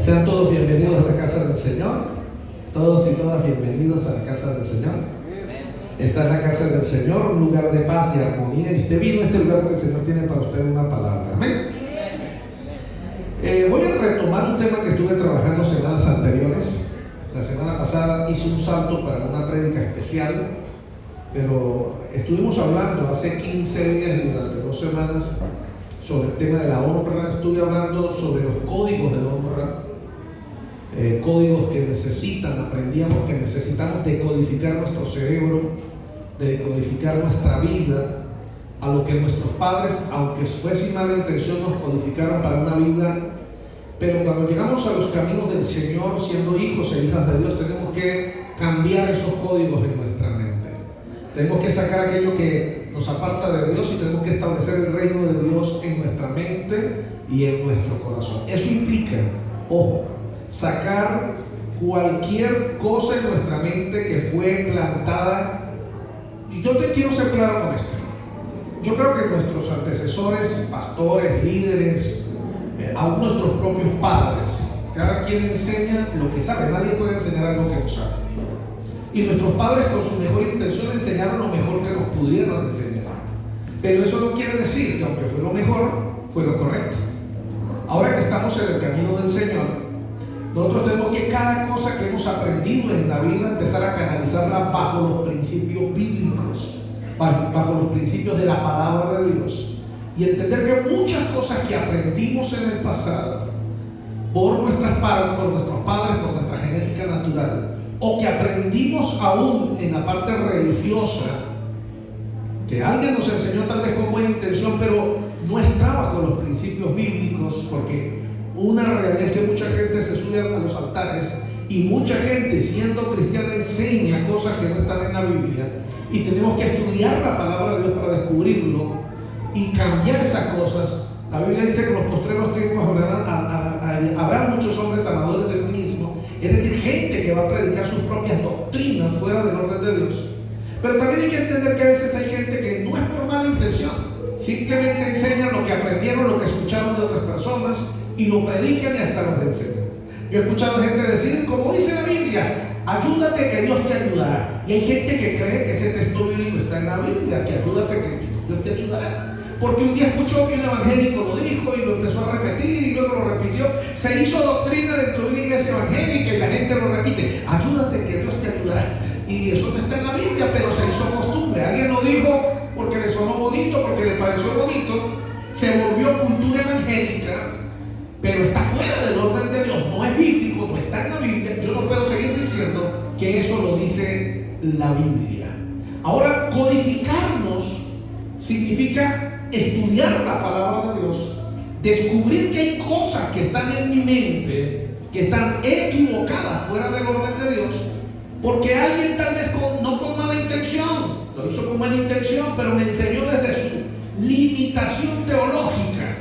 Sean todos bienvenidos a la casa del Señor. Todos y todas bienvenidos a la casa del Señor. Esta es la casa del Señor, un lugar de paz y armonía. Y usted vino a este lugar porque el Señor tiene para usted una palabra. Amén. Voy a retomar un tema que estuve trabajando semanas anteriores. La semana pasada hice un salto para una prédica especial, pero estuvimos hablando hace 15 días y durante 2 semanas sobre el tema de la honra. Estuve hablando sobre los códigos de honra, códigos que aprendíamos que necesitamos decodificar nuestro cerebro, decodificar nuestra vida, a lo que nuestros padres, aunque fue sin mala intención, nos codificaron para una vida. Pero cuando llegamos a los caminos del Señor, siendo hijos e hijas de Dios, tenemos que cambiar esos códigos en nuestra mente. Tenemos que sacar aquello que nos aparta de Dios y tenemos que establecer el reino de Dios en nuestra mente y en nuestro corazón. Eso implica, ojo, sacar cualquier cosa en nuestra mente que fue plantada. Y yo te quiero ser claro con esto. Yo creo que nuestros antecesores, pastores, líderes, aún nuestros propios padres, cada quien enseña lo que sabe. Nadie puede enseñar algo que no sabe. Y nuestros padres, con su mejor intención, enseñaron lo mejor que nos pudieron enseñar. Pero eso no quiere decir que aunque fue lo mejor, fue lo correcto. Ahora que estamos en el camino del Señor, nosotros tenemos que cada cosa que hemos aprendido en la vida empezar a canalizarla bajo los principios bíblicos, bajo los principios de la palabra de Dios. Y entender que muchas cosas que aprendimos en el pasado por nuestros padres, por nuestra genética natural, o que aprendimos aún en la parte religiosa, que alguien nos enseñó tal vez con buena intención, pero no está bajo los principios bíblicos, porque una realidad es que mucha gente se sube a los altares y mucha gente, siendo cristiana, enseña cosas que no están en la Biblia, y tenemos que estudiar la palabra de Dios para descubrirlo y cambiar esas cosas. La Biblia dice que en los postreros tiempos habrá muchos hombres amadores de sí mismos, es decir, gente que va a predicar sus propias doctrinas fuera del orden de Dios. Pero también hay que entender que a veces hay gente que no es por mala intención, simplemente enseñan lo que aprendieron, lo que escucharon de otras personas y lo predican y hasta lo enseñan. Yo he escuchado gente decir, como dice la Biblia, ayúdate que Dios te ayudará. Y hay gente que cree que ese texto bíblico está en la Biblia, que ayúdate que Dios te ayudará. Porque un día escuchó que un evangélico lo dijo y lo empezó a repetir y luego lo repitió. Se hizo doctrina dentro de una iglesia evangélica y la gente lo repite. Ayúdate que Dios te ayudará. Y eso no está en la Biblia, pero se hizo costumbre. Alguien lo dijo porque le sonó bonito, porque le pareció bonito. Se volvió cultura evangélica, pero está fuera del orden de Dios. No es bíblico, no está en la Biblia. Yo no puedo seguir diciendo que eso lo dice la Biblia. Ahora, codificarnos significa estudiar la palabra de Dios, descubrir que hay cosas que están en mi mente que están equivocadas fuera del orden de Dios, porque alguien tal vez no con mala intención, lo hizo con buena intención, pero me enseñó desde su limitación teológica.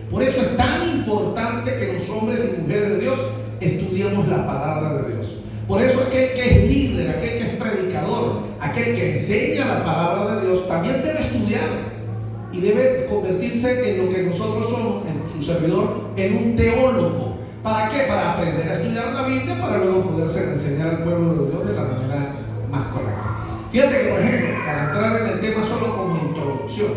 Por eso es tan importante que los hombres y mujeres de Dios estudiemos la palabra de Dios. Por eso aquel que es líder, aquel que es predicador, aquel que enseña la palabra de Dios, también debe estudiar y debe convertirse en lo que nosotros somos, en su servidor, en un teólogo. ¿Para qué? Para aprender a estudiar la Biblia, para luego poderse enseñar al pueblo de Dios de la manera más correcta. Fíjate que, por ejemplo, para entrar en el tema solo como introducción,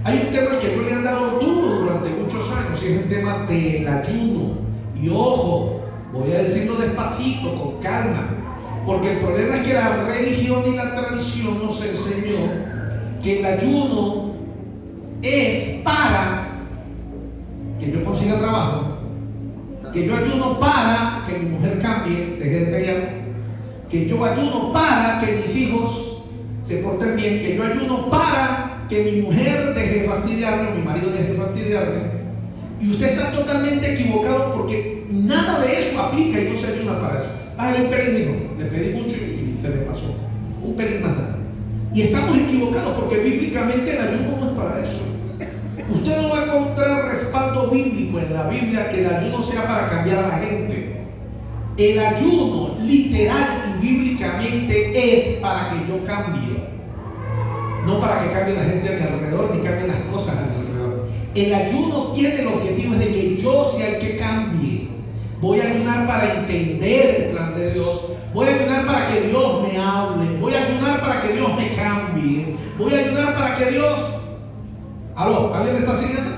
hay un tema que yo le he dado duro durante muchos años, y es el tema del ayuno. Y ojo, voy a decirlo despacito, con calma, porque el problema es que la religión y la tradición nos enseñó que el ayuno es para que yo consiga trabajo, que yo ayuno para que mi mujer cambie, deje de pelear, que yo ayuno para que mis hijos se porten bien, que yo ayuno para que mi mujer deje de fastidiarme, mi marido deje de fastidiarme. Y usted está totalmente equivocado, porque nada de eso aplica y no se ayuna para eso. Bájale un pelín, dijo, le pedí mucho y se me pasó, un pelín más nada. Y estamos equivocados, porque bíblicamente el ayuno no es para eso. Usted no va a encontrar respaldo bíblico en la Biblia que el ayuno sea para cambiar a la gente. El ayuno literal y bíblicamente es para que yo cambie, no para que cambie la gente a mi alrededor ni cambie las cosas a mi alrededor. El ayuno tiene el objetivo de que yo sea el que cambie. Voy a ayunar ayunar para entender el plan de Dios. Voy a ayunar para que Dios me hable. Voy a ayunar para que Dios me cambie. Voy a ayunar para que Dios... ¿Aló? ¿Alguien me está siguiendo?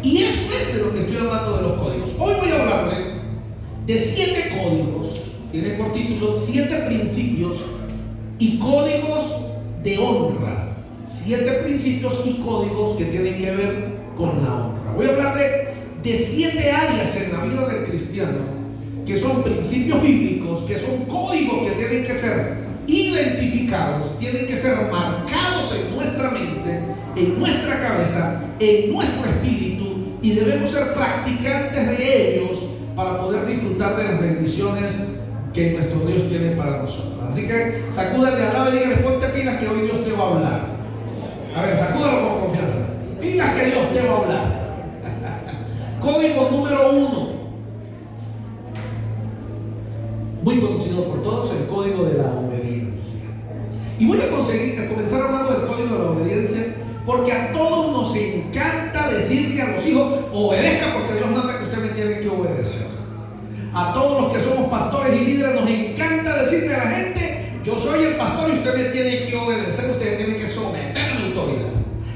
Y eso es de lo que estoy hablando de los códigos. Hoy voy a hablarle de 7 códigos. Tiene por título 7 principios y códigos de honra. 7 principios y códigos que tienen que ver con la honra. Voy a hablar de 7 áreas en la vida del cristiano que son principios bíblicos, que son códigos que tienen que ser identificados, tienen que ser marcados en nuestra mente, en nuestra cabeza, en nuestro espíritu, y debemos ser practicantes de ellos para poder disfrutar de las bendiciones que nuestro Dios tiene para nosotros. Así que sacúdate al lado y dígale: ponte pilas que hoy Dios te va a hablar. A ver, sacúdalo con confianza. Pilas que Dios te va a hablar. Código número 1, muy conocido por todos, el código de la obediencia. Y voy a comenzar hablando del código de la obediencia, porque a todos nos encanta decirle a los hijos: obedezca porque Dios manda que usted me tiene que obedecer. A todos los que somos pastores y líderes nos encanta decirle a la gente: yo soy el pastor y usted me tiene que obedecer, usted tiene que someter a mi autoridad.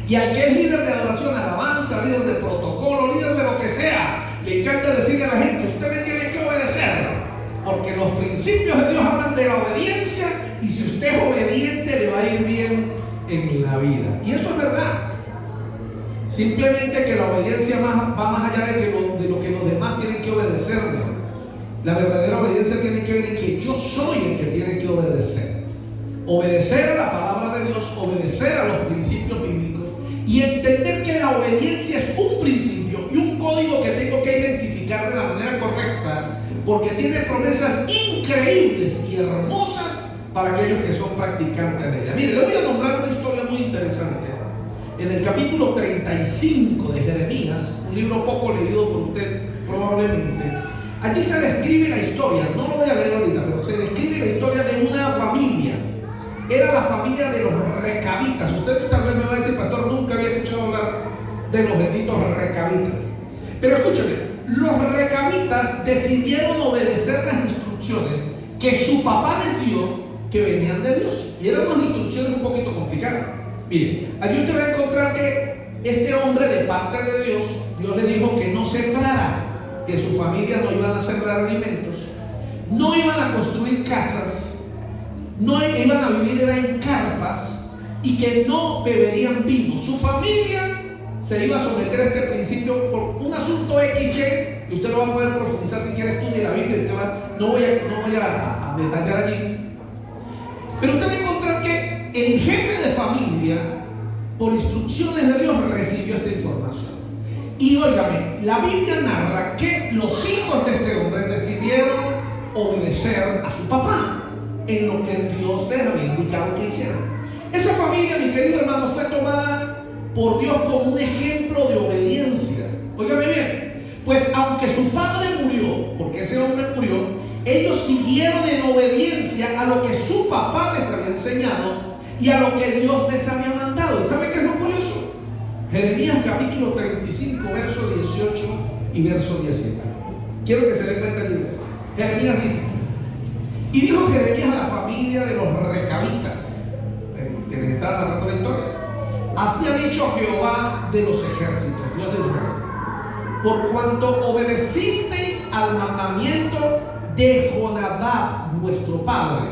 Y al que es líder de adoración, alabanza, líder de protocolo, líder de lo que sea, le encanta decirle a la gente: usted me tiene que obedecer, porque los principios de Dios hablan de la obediencia, y si usted es obediente le va a ir bien en la vida. Y eso es verdad. Simplemente que la obediencia va más allá de lo que los demás tienen que obedecerle. La verdadera obediencia tiene que ver en que yo soy el que tiene que obedecer. Obedecer a la palabra de Dios, obedecer a los principios bíblicos, y entender que la obediencia es un principio y un código que tengo que identificar de la manera correcta, porque tiene promesas increíbles y hermosas para aquellos que son practicantes de ella. Mire, le voy a nombrar una historia muy interesante. En el capítulo 35 de Jeremías, un libro poco leído por usted probablemente, allí se describe la historia, no lo voy a leer ahorita, pero se describe la historia de una familia. Era la familia de los recabitas. Usted tal vez me va a decir: pastor, nunca había escuchado hablar de los benditos recabitas. Pero escúcheme, los recabitas decidieron obedecer las instrucciones que su papá les dio, que venían de Dios. Y eran unas instrucciones un poquito complicadas. Mire, allí usted va a encontrar que este hombre, de parte de Dios, Dios le dijo que no sembrara, que su familia no iban a sembrar alimentos, no iban a construir casas, no iban a vivir en carpas, y que no beberían vino. Su familia se iba a someter a este principio por un asunto XY, y usted lo va a poder profundizar si quiere. Estudie la Biblia, no voy a detallar allí. Pero usted va a encontrar que el jefe de familia, por instrucciones de Dios, recibió esta información. Y óigame, la Biblia narra que los hijos de este hombre decidieron obedecer a su papá en lo que Dios les había indicado que hicieran. Esa familia, mi querido hermano, fue tomada por Dios como un ejemplo de obediencia. Óigame bien, pues aunque su padre murió, porque ese hombre murió, ellos siguieron en obediencia a lo que su papá les había enseñado y a lo que Dios les había mandado. ¿Y sabe qué es lo curioso? Jeremías capítulo 35, verso 18 y verso 19. Quiero que se den cuenta de esto. Jeremías dice: y dijo Jeremías a la familia de los recabitas, que les estaba narrando la historia: así ha dicho Jehová de los ejércitos, Dios de Israel, por cuanto obedecisteis al mandamiento de Jonadab vuestro padre,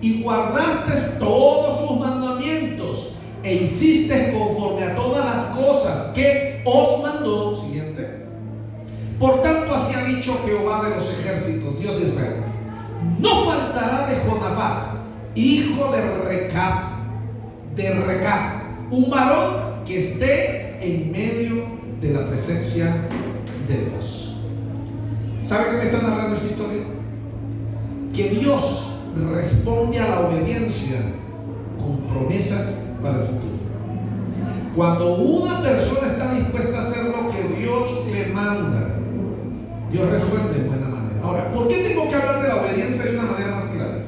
y guardasteis todos sus mandamientos, e hicisteis conforme a todas las cosas que os mandó. Siguiente. Por tanto, así ha dicho Jehová de los ejércitos, Dios de Israel: no faltará de Jonadab, hijo de Recab, un varón que esté en medio de la presencia de Dios. ¿Sabe qué me está narrando esta historia? Que Dios responde a la obediencia con promesas para el futuro. Cuando una persona está dispuesta a hacer lo que Dios le manda, Dios responde de buena manera. Ahora, ¿por qué tengo que hablar de la obediencia de una manera más clara?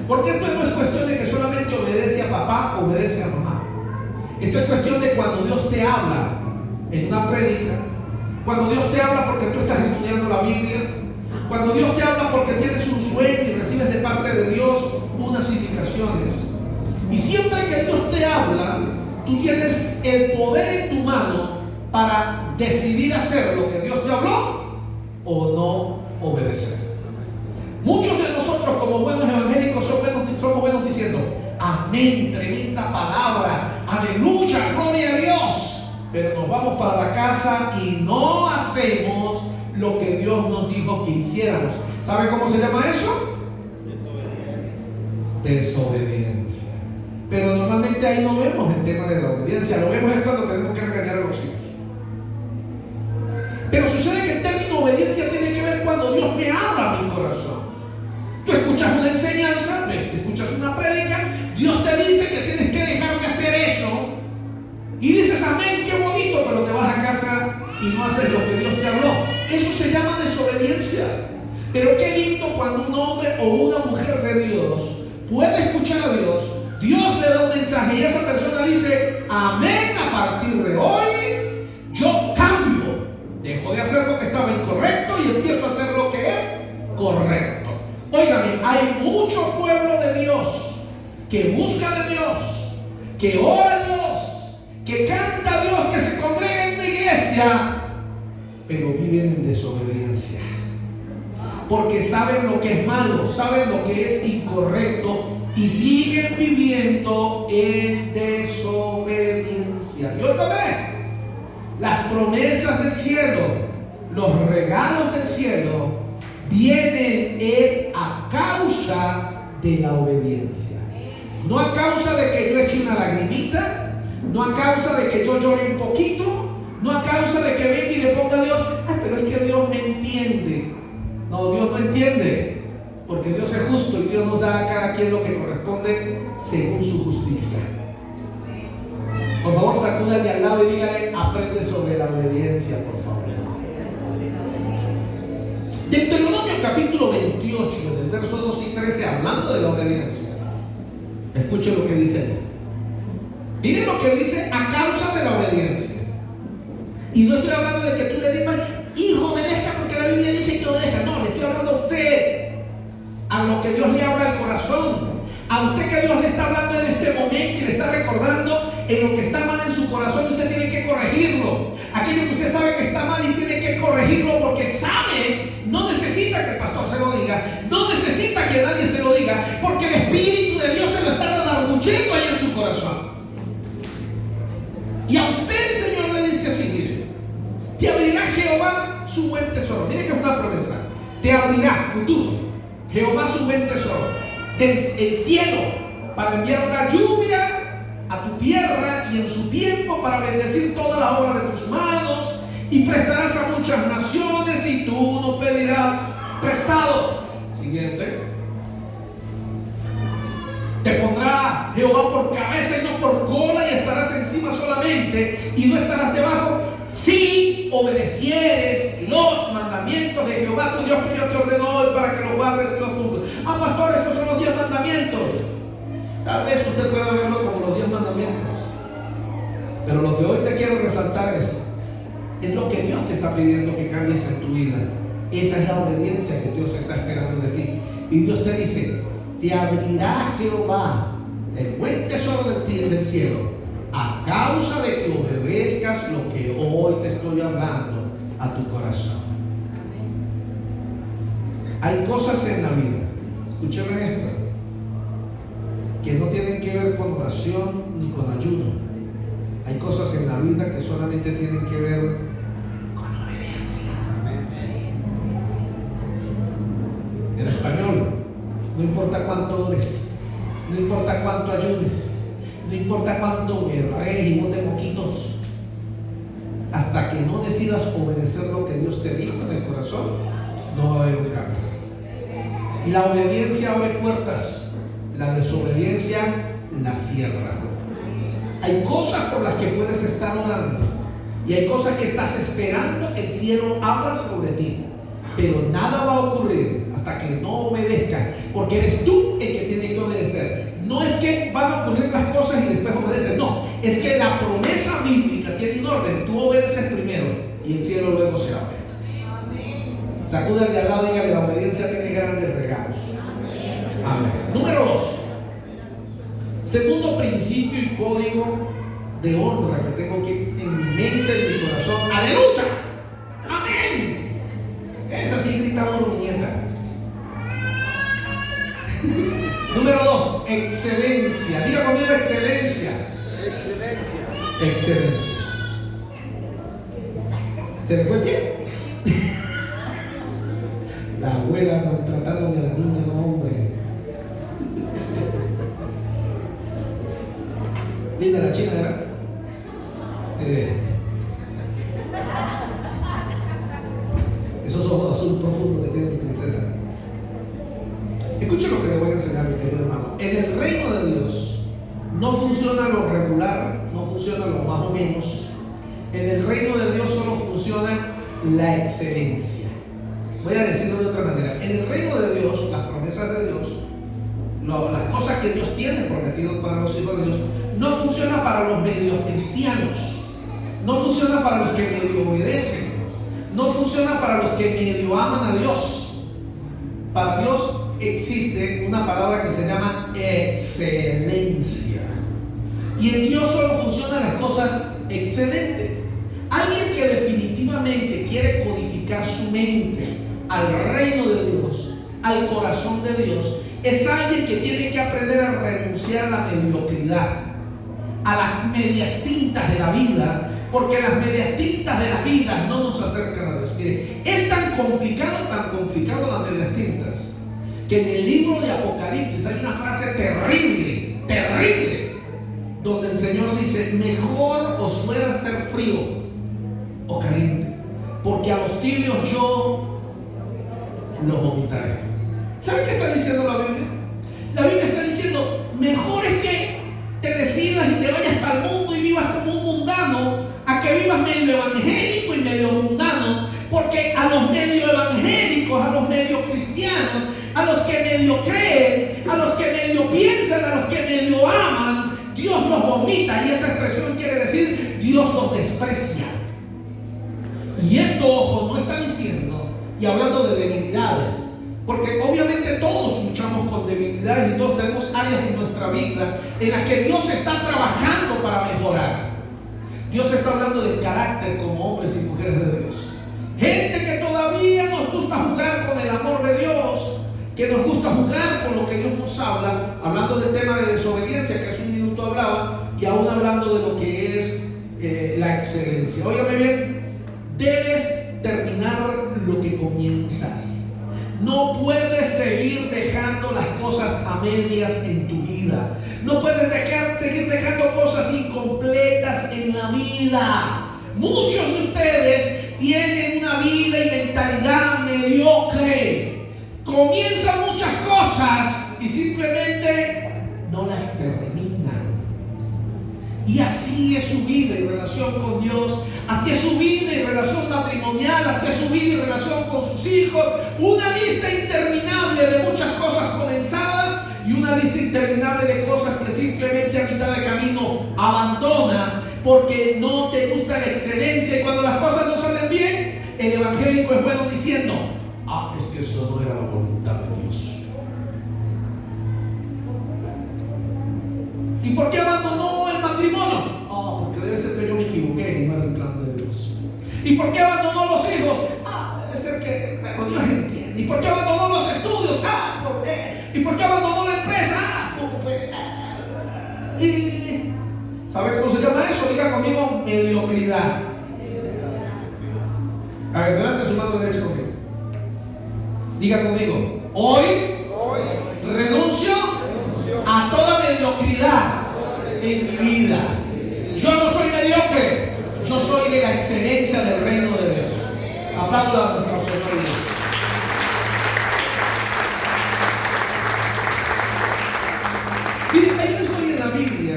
Porque esto no es cuestión de que solamente obedece a papá, obedece a mamá. Esto es cuestión de cuando Dios te habla en una prédica, cuando Dios te habla porque tú estás estudiando la Biblia, Cuando Dios te habla porque tienes un sueño y recibes de parte de Dios unas indicaciones. Y siempre que Dios te habla, tú tienes el poder en tu mano para decidir hacer lo que Dios te habló o no obedecer. Muchos de nosotros como buenos evangélicos somos buenos diciendo amén, tremenda palabra, aleluya, gloria a Dios. Pero nos vamos para la casa y no hacemos lo que Dios nos dijo que hiciéramos. ¿Sabe cómo se llama eso? Desobediencia. Pero normalmente ahí no vemos el tema de la obediencia. Lo vemos es cuando tenemos que regañar a los hijos. Pero sucede que el término obediencia tiene que ver cuando Dios me habla a mi corazón. Tú escuchas una enseñanza, escuchas una prédica, Dios te dice que tienes que dejar de hacer eso y dices amén, qué bonito, pero te vas a casa y no haces lo que Dios te habló. Eso se llama desobediencia. Pero qué lindo cuando un hombre o una mujer de Dios puede escuchar a Dios, Dios le da un mensaje y esa persona dice amén, a partir de hoy yo cambio, dejo de hacer lo que estaba incorrecto y empiezo a hacer lo que es correcto. Óigame, hay mucho pueblo de Dios que busca de Dios, que ora a Dios, que canta a Dios, que se congrega en la iglesia, pero viven en desobediencia. Porque saben lo que es malo, saben lo que es incorrecto y siguen viviendo en desobediencia. Y otra vez, las promesas del cielo, los regalos del cielo, vienen es a causa de la obediencia. No a causa de que yo eche una lagrimita, no a causa de que yo llore un poquito, no a causa de que venga y le ponga a Dios, pero es que Dios me entiende. No, Dios no entiende, porque Dios es justo y Dios nos da a cada quien lo que corresponde según su justicia. Por favor, sacúdale al lado y dígale, aprende sobre la obediencia, por favor. Deuteronomio capítulo 28, del verso 2 y 13, hablando de la obediencia. Escuche lo que dice. Miren lo que dice a causa de la obediencia. Y no estoy hablando de que tú le digas, hijo, obedezca porque la Biblia dice que obedezca. No, le estoy hablando a usted, a lo que Dios le habla al corazón. A usted que Dios le está hablando en este momento y le está recordando en lo que está mal en su corazón, usted tiene que corregirlo. Aquello que usted sabe que está mal y tiene que corregirlo porque sabe, no necesita que el pastor se lo diga, no necesita que nadie se lo diga, porque el Espíritu de Dios se lo está redarguyendo ahí en su corazón. Y a usted el Señor le dice así, mire, te abrirá Jehová su buen tesoro. Mire que es una promesa. Te abrirá, futuro, Jehová su buen tesoro del cielo para enviar la lluvia a tu tierra y en su tiempo para bendecir toda la obra de tus manos, y prestarás a muchas naciones y tú no pedirás prestado. Siguiente. Te pondrá Jehová por cabeza y no por cola, y estarás encima solamente y no estarás debajo, si obedecieres los mandamientos de Jehová tu Dios que yo te ordeno hoy para que los guardes y los cumplas. Pastor, estos son los 10 mandamientos. Tal vez usted pueda verlo como los 10 mandamientos, pero lo que hoy te quiero resaltar es lo que Dios te está pidiendo que cambies en tu vida. Esa es la obediencia que Dios está esperando de ti. Y Dios te dice, te abrirá Jehová el buen tesoro del cielo a causa de que obedezcas lo que hoy te estoy hablando a tu corazón. Hay cosas en la vida, escúcheme esto, que no tienen que ver con oración ni con ayuno. Hay cosas en la vida que solamente tienen que ver con obediencia. En español, no importa cuánto ores, no importa cuánto ayunes, no importa cuánto berrees y botes moquitos, hasta que no decidas obedecer lo que Dios te dijo en el corazón, no va a haber un cambio. Y la obediencia abre puertas, la desobediencia la cierra. Hay cosas por las que puedes estar orando y hay cosas que estás esperando que el cielo abra sobre ti, pero nada va a ocurrir hasta que no obedezcas, porque eres tú el que tiene que obedecer. No es que van a ocurrir las cosas y después obedeces, no, es que la promesa bíblica tiene un orden. Tú obedeces primero y el cielo luego se abre. Sacuda al de al lado y dígale: la obediencia tiene grandes regalos. Amén. Número 2. Segundo principio y código de honra que tengo aquí en mi mente, en mi corazón. ¡Aleluya! ¡Amén! Esa sí grita oro, nieta. Número 2, excelencia. Diga conmigo: excelencia. Excelencia. Excelencia. ¿Se le fue el pie? La abuela maltratando a la niña, no, hombre. Linda la china, ¿verdad? Esos ojos azul profundo que tiene mi princesa. Escuche lo que le voy a enseñar, mi querido hermano. En el reino de Dios no funciona lo regular, no funciona lo más o menos. En el reino de Dios solo funciona la excelencia. Voy a decirlo de otra manera. En el reino de Dios, las promesas de Dios, las cosas que Dios tiene prometido para los hijos de Dios, no funciona para los medios cristianos, no funciona para los que medio obedecen, no funciona para los que medio aman a Dios. Para Dios existe una palabra que se llama excelencia, y en Dios solo funcionan las cosas excelentes. Alguien que definitivamente quiere codificar su mente al reino de Dios, al corazón de Dios, es alguien que tiene que aprender a renunciar a la mediocridad, a las medias tintas de la vida, porque las medias tintas de la vida no nos acercan a Dios. Mire, es tan complicado las medias tintas, que en el libro de Apocalipsis hay una frase terrible, terrible, donde el Señor dice: mejor os fuera ser frío o caliente, porque a los tibios yo los vomitaré. ¿Sabe qué está diciendo la Biblia? La Biblia está diciendo: mejor es que te decidas y te vayas para el mundo y vivas como un mundano, a que vivas medio evangélico y medio mundano, porque a los medio evangélicos, a los medio cristianos, a los que medio creen, a los que medio piensan, a los que medio aman, Dios los vomita. Y esa expresión quiere decir: Dios los desprecia. Y esto, ojo, no está diciendo y hablando de debilidades, porque obviamente todos luchamos con debilidades y todos tenemos áreas en nuestra vida en las que Dios está trabajando para mejorar. Dios está hablando del carácter como hombres y mujeres de Dios. Gente que todavía nos gusta jugar con el amor de Dios, que nos gusta jugar con lo que Dios nos habla, hablando del tema de desobediencia, que hace un minuto hablaba, y aún hablando de lo que es la excelencia. Óigame bien, debes terminar lo que comienzas. No puedes seguir dejando las cosas a medias en tu vida. No puedes seguir dejando cosas incompletas en la vida. Muchos de ustedes tienen una vida y mentalidad mediocre. Comienzan muchas cosas y simplemente no las terminan. Y así es su vida en relación con Dios, así es su vida en relación matrimonial, así es su vida en relación con sus hijos. Una lista interminable de muchas cosas comenzadas y una lista interminable de cosas que simplemente a mitad de camino abandonas porque no te gusta la excelencia. Y cuando las cosas no salen bien, el evangélico es bueno diciendo: ah, es que eso no era la voluntad de Dios. ¿Y por qué abandonó el matrimonio? Ah, porque debe ser que yo me equivoqué y no era el plan de Dios. ¿Y por qué abandonó los hijos? Ah, debe ser que, bueno, Dios entiende. ¿Y por qué abandonó los estudios? Ah, ¿por qué? ¿Y por qué abandonó la empresa? Ah, ¿y sabe cómo se llama eso? Diga conmigo: mediocridad. A ver, delante su mano derecha conmigo. Diga conmigo: hoy renuncio a toda mediocridad en mi vida. Yo no soy mediocre, yo soy de la excelencia del reino de Dios. Aplauda a nuestro Señor Dios. Miren, hay una historia en la Biblia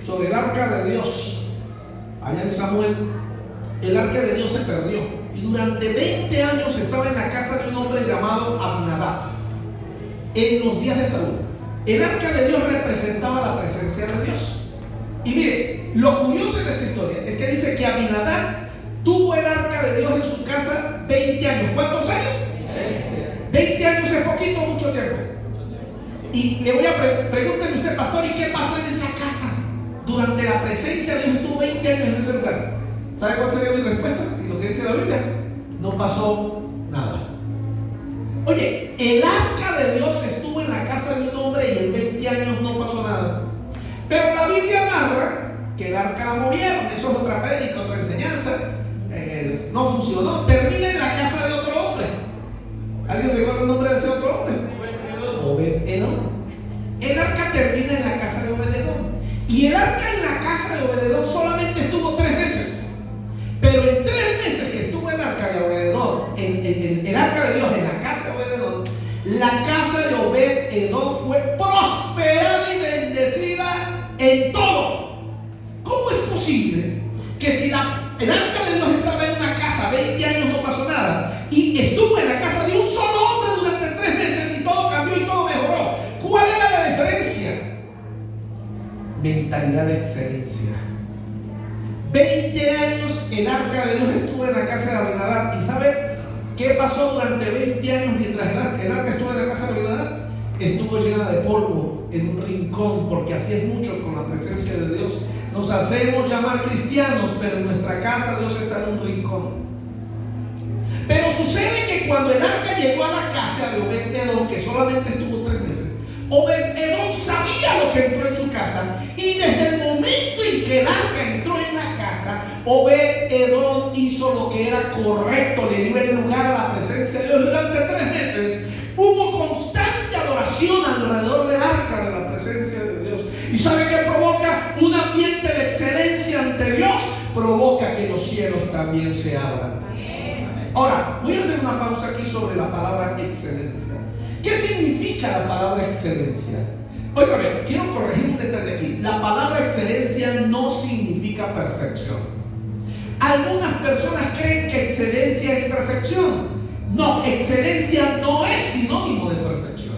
sobre el arca de Dios. Allá en Samuel, el arca de Dios se perdió y durante 20 años estaba en la casa de un hombre llamado Abinadab, en los días de Saúl. El arca de Dios representaba la presencia de Dios. Y mire, lo curioso de esta historia es que dice que Abinadab tuvo el arca de Dios en su casa 20 años. ¿Cuántos años? 20 años es poquito o mucho tiempo. Y le voy a pregúnteme usted, pastor, ¿y qué pasó en esa casa? Durante la presencia de Dios estuvo 20 años en ese lugar. ¿Sabe cuál sería mi respuesta? Y lo que dice la Biblia, no pasó nada. Oye, el arca de Dios estuvo en la casa de un hombre y en 20 años no pasó nada. Pero la Biblia narra que el arca la movieron. Eso es otra prédica, otra enseñanza. No funcionó. Termina en la casa de otro hombre. ¿Alguien recuerda el nombre de ese otro hombre? Obed-Edom. El arca termina en la casa de Obed-Edom. Y el arca en la casa de Obed-Edom solamente estuvo 3 meses. Pero en 3 meses que estuvo el arca de Obed-Edom, el arca de Dios en la casa de Obed-Edom, la casa de Obed-Edom fue prosperada y bendecida en todo. ¿Cómo es posible que si el arca de Dios estaba en una casa 20 años no pasó nada y estuvo en la casa de un solo hombre durante 3 meses y todo cambió y todo mejoró? ¿Cuál era la diferencia? Mentalidad de excelencia. 20 años el arca de Dios estuvo en la casa de Abinadab. ¿Y sabe qué pasó durante 20 años mientras el arca estuvo en la casa de Abinadab? Estuvo llena de polvo en un rincón, porque así es mucho con la presencia de Dios. Nos hacemos llamar cristianos, pero en nuestra casa Dios está en un rincón. Pero sucede que cuando el arca llegó a la casa de Obed-Edom, que solamente estuvo 3 meses, Obed-Edom sabía lo que entró en su casa, y desde el momento en que el arca entró en la casa, Obed-Edom hizo lo que era correcto, le dio el lugar a la presencia de Dios. Durante 3 meses hubo constante adoración alrededor del arca de la presencia de Dios. ¿Y sabe qué provoca? Un ambiente de excelencia ante Dios. Provoca que los cielos también se abran. Ahora, voy a hacer una pausa aquí sobre la palabra excelencia. ¿Qué significa la palabra excelencia? Óigame, quiero corregir un detalle aquí. La palabra excelencia no significa perfección. Algunas personas creen que excelencia es perfección. No, excelencia no es sinónimo de perfección.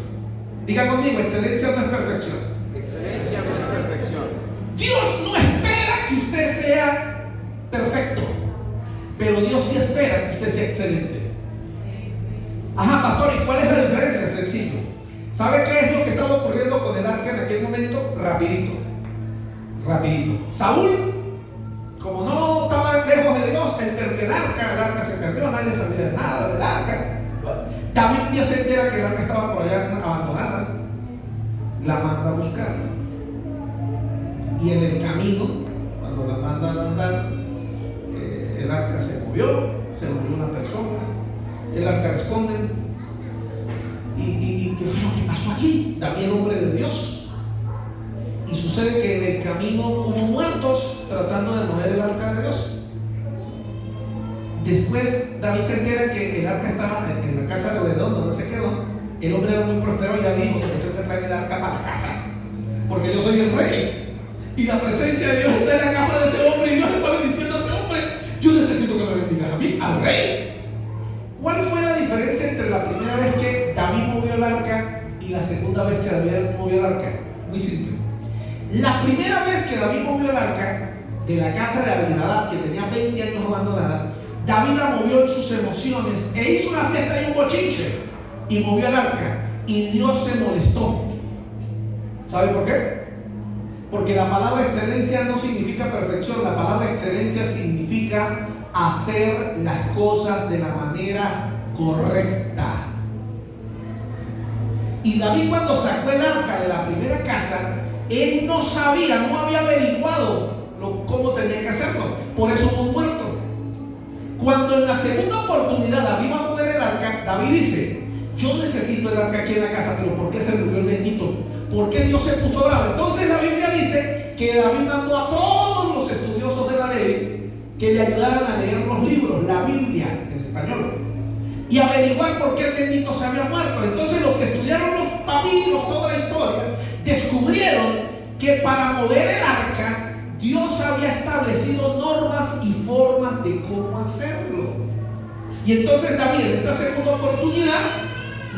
Diga conmigo, excelencia no es perfección. Excelencia no es perfección. Dios no espera que usted sea perfecto, pero Dios sí espera que usted sea excelente. Ajá, pastor, ¿y cuál es la diferencia? Sencillo. ¿Sabe qué es lo que estaba ocurriendo con el arca en aquel momento? Rapidito. Saúl, como no estaba lejos de Dios, él perdió el arca se perdió, nadie sabía de nada del arca. David un día se entera que el arca estaba por allá abandonada, la manda a buscar. Y en el camino, cuando la manda a andar, el arca se murió una persona, el arca responde. ¿Y qué fue lo que pasó aquí? David era hombre de Dios. Y sucede que en el camino hubo muertos tratando de mover el arca de Dios. Después David se entera que el arca estaba en la casa de Obed-Edom, donde se quedó. El hombre era muy próspero y David dijo: yo tengo que traer el arca para la casa, porque yo soy el rey. Y la presencia de Dios está en la casa de ese hombre y Dios está bendiciendo a ese hombre. Yo necesito que me bendigas a mí, al rey. ¿Cuál fue la diferencia entre la primera vez que David movió el arca y la segunda vez que David movió el arca? Muy simple. La primera vez que David movió el arca de la casa de Abinadab, que tenía 20 años abandonada, David la movió en sus emociones e hizo una fiesta y un bochinche y movió el arca, y Dios se molestó. ¿Sabe por qué? Porque la palabra excelencia no significa perfección. La palabra excelencia significa hacer las cosas de la manera correcta. Y David, cuando sacó el arca de la primera casa, él no sabía, no había averiguado cómo tenía que hacerlo. Por eso hubo un muerto. Cuando en la segunda oportunidad David va a mover el arca, David dice: yo necesito el arca aquí en la casa, pero ¿por qué se murió el bendito? ¿Por qué Dios se puso bravo? Entonces la Biblia dice que David mandó a todos los estudiosos de la ley que le ayudaran a leer los libros, la Biblia en español, y averiguar por qué el bendito se había muerto. Entonces los que estudiaron los papiros, toda la historia, descubrieron que para mover el arca Dios había establecido normas y formas de cómo hacerlo. Y entonces David, en esta segunda oportunidad,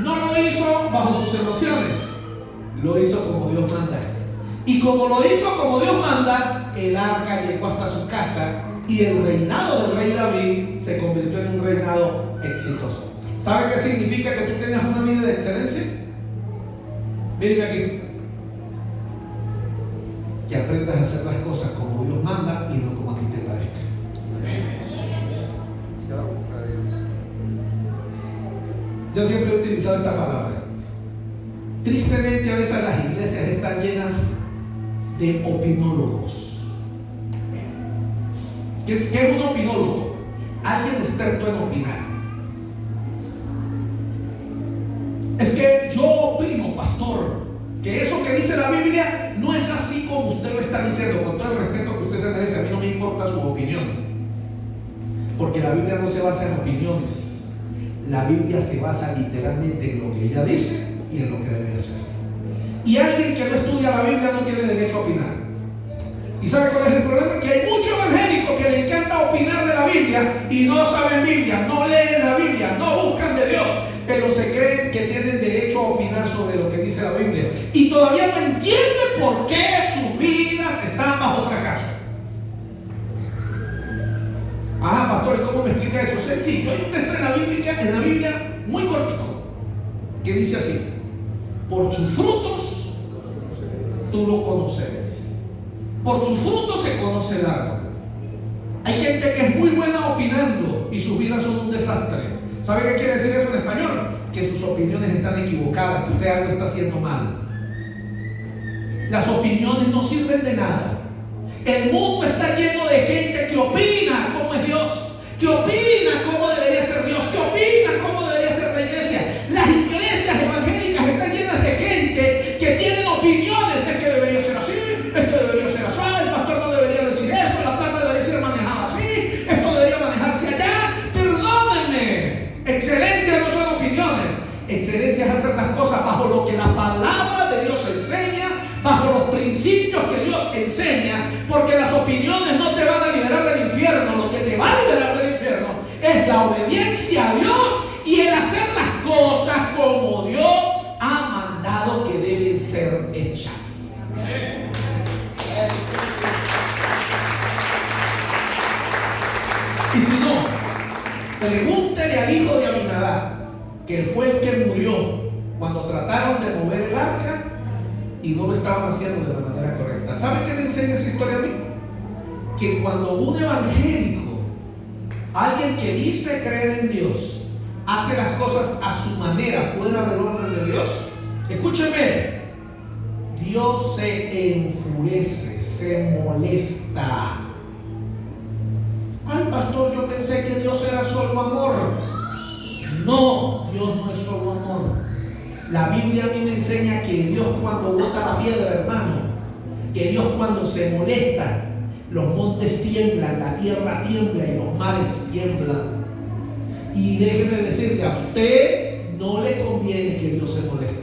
no lo hizo bajo sus emociones, lo hizo como Dios manda. Y como lo hizo como Dios manda, el arca llegó hasta su casa y el reinado del rey David se convirtió en un reinado exitoso. ¿Sabe qué significa que tú tengas un Mírame aquí. Que aprendas a hacer las cosas como Dios manda y no como a ti te parezca. Yo siempre he utilizado esta palabra. Tristemente a veces las iglesias están llenas de opinólogos. ¿Qué es un opinólogo? Alguien experto en opinar. Es que yo opino, pastor, que eso que dice la Biblia no es así como usted lo está diciendo. Con todo el respeto que usted se merece, a mí no me importa su opinión, porque la Biblia no se basa en opiniones. La Biblia se basa literalmente en lo que ella dice y en lo que debe hacer. Y alguien que no estudia la Biblia no tiene derecho a opinar. ¿Y sabe cuál es el problema? Que hay muchos evangélicos que le encanta opinar de la Biblia y no saben Biblia, no leen la Biblia, no buscan de Dios, pero se creen que tienen derecho a opinar sobre lo que dice la Biblia y todavía no entienden por qué sus vidas están bajo fracaso. Pastor, ¿y cómo me explica eso? Sencillo, hay un texto en la Biblia muy cortito que dice así: por sus frutos tú lo conoceres. Por sus frutos se conoce el árbol. Hay gente que es muy buena opinando y sus vidas son un desastre. ¿Sabe qué quiere decir eso en español? Que sus opiniones están equivocadas, que usted algo está haciendo mal. Las opiniones no sirven de nada. El mundo está lleno de gente que opina cómo es Dios, que opina cómo debería ser Dios, que opina cómo debería ser la iglesia. Las iglesias evangélicas están llenas de gente que tienen opiniones. Es que debería ser así, esto debería ser así, el pastor no debería decir eso, la plata debería ser manejada así, esto debería manejarse allá. Perdónenme, excelencia no son opiniones. Excelencia es hacer las cosas bajo lo que la palabra de Dios enseña, bajo los principios que Dios enseña, porque las opiniones no te van a liberar del infierno. Lo que te va a liberar del infierno es la obediencia a Dios y el hacer las cosas como Dios ha mandado que deben ser hechas. Y si no, pregúntele al hijo de Aminadab, que fue el que murió cuando trataron de mover el arca y no lo estaban haciendo de la manera correcta. ¿Sabe qué me enseña esa historia a mí? Que cuando un evangélico, alguien que dice creer en Dios, hace las cosas a su manera, fuera del orden de Dios, escúcheme, Dios se enfurece, se molesta. Ay, pastor, yo pensé que Dios era solo amor. No, Dios no es solo amor. La Biblia a mí me enseña que Dios cuando bota la piedra, hermano, que Dios cuando se molesta, los montes tiemblan, la tierra tiembla y los mares tiemblan. Y déjeme decirle, a usted no le conviene que Dios se moleste.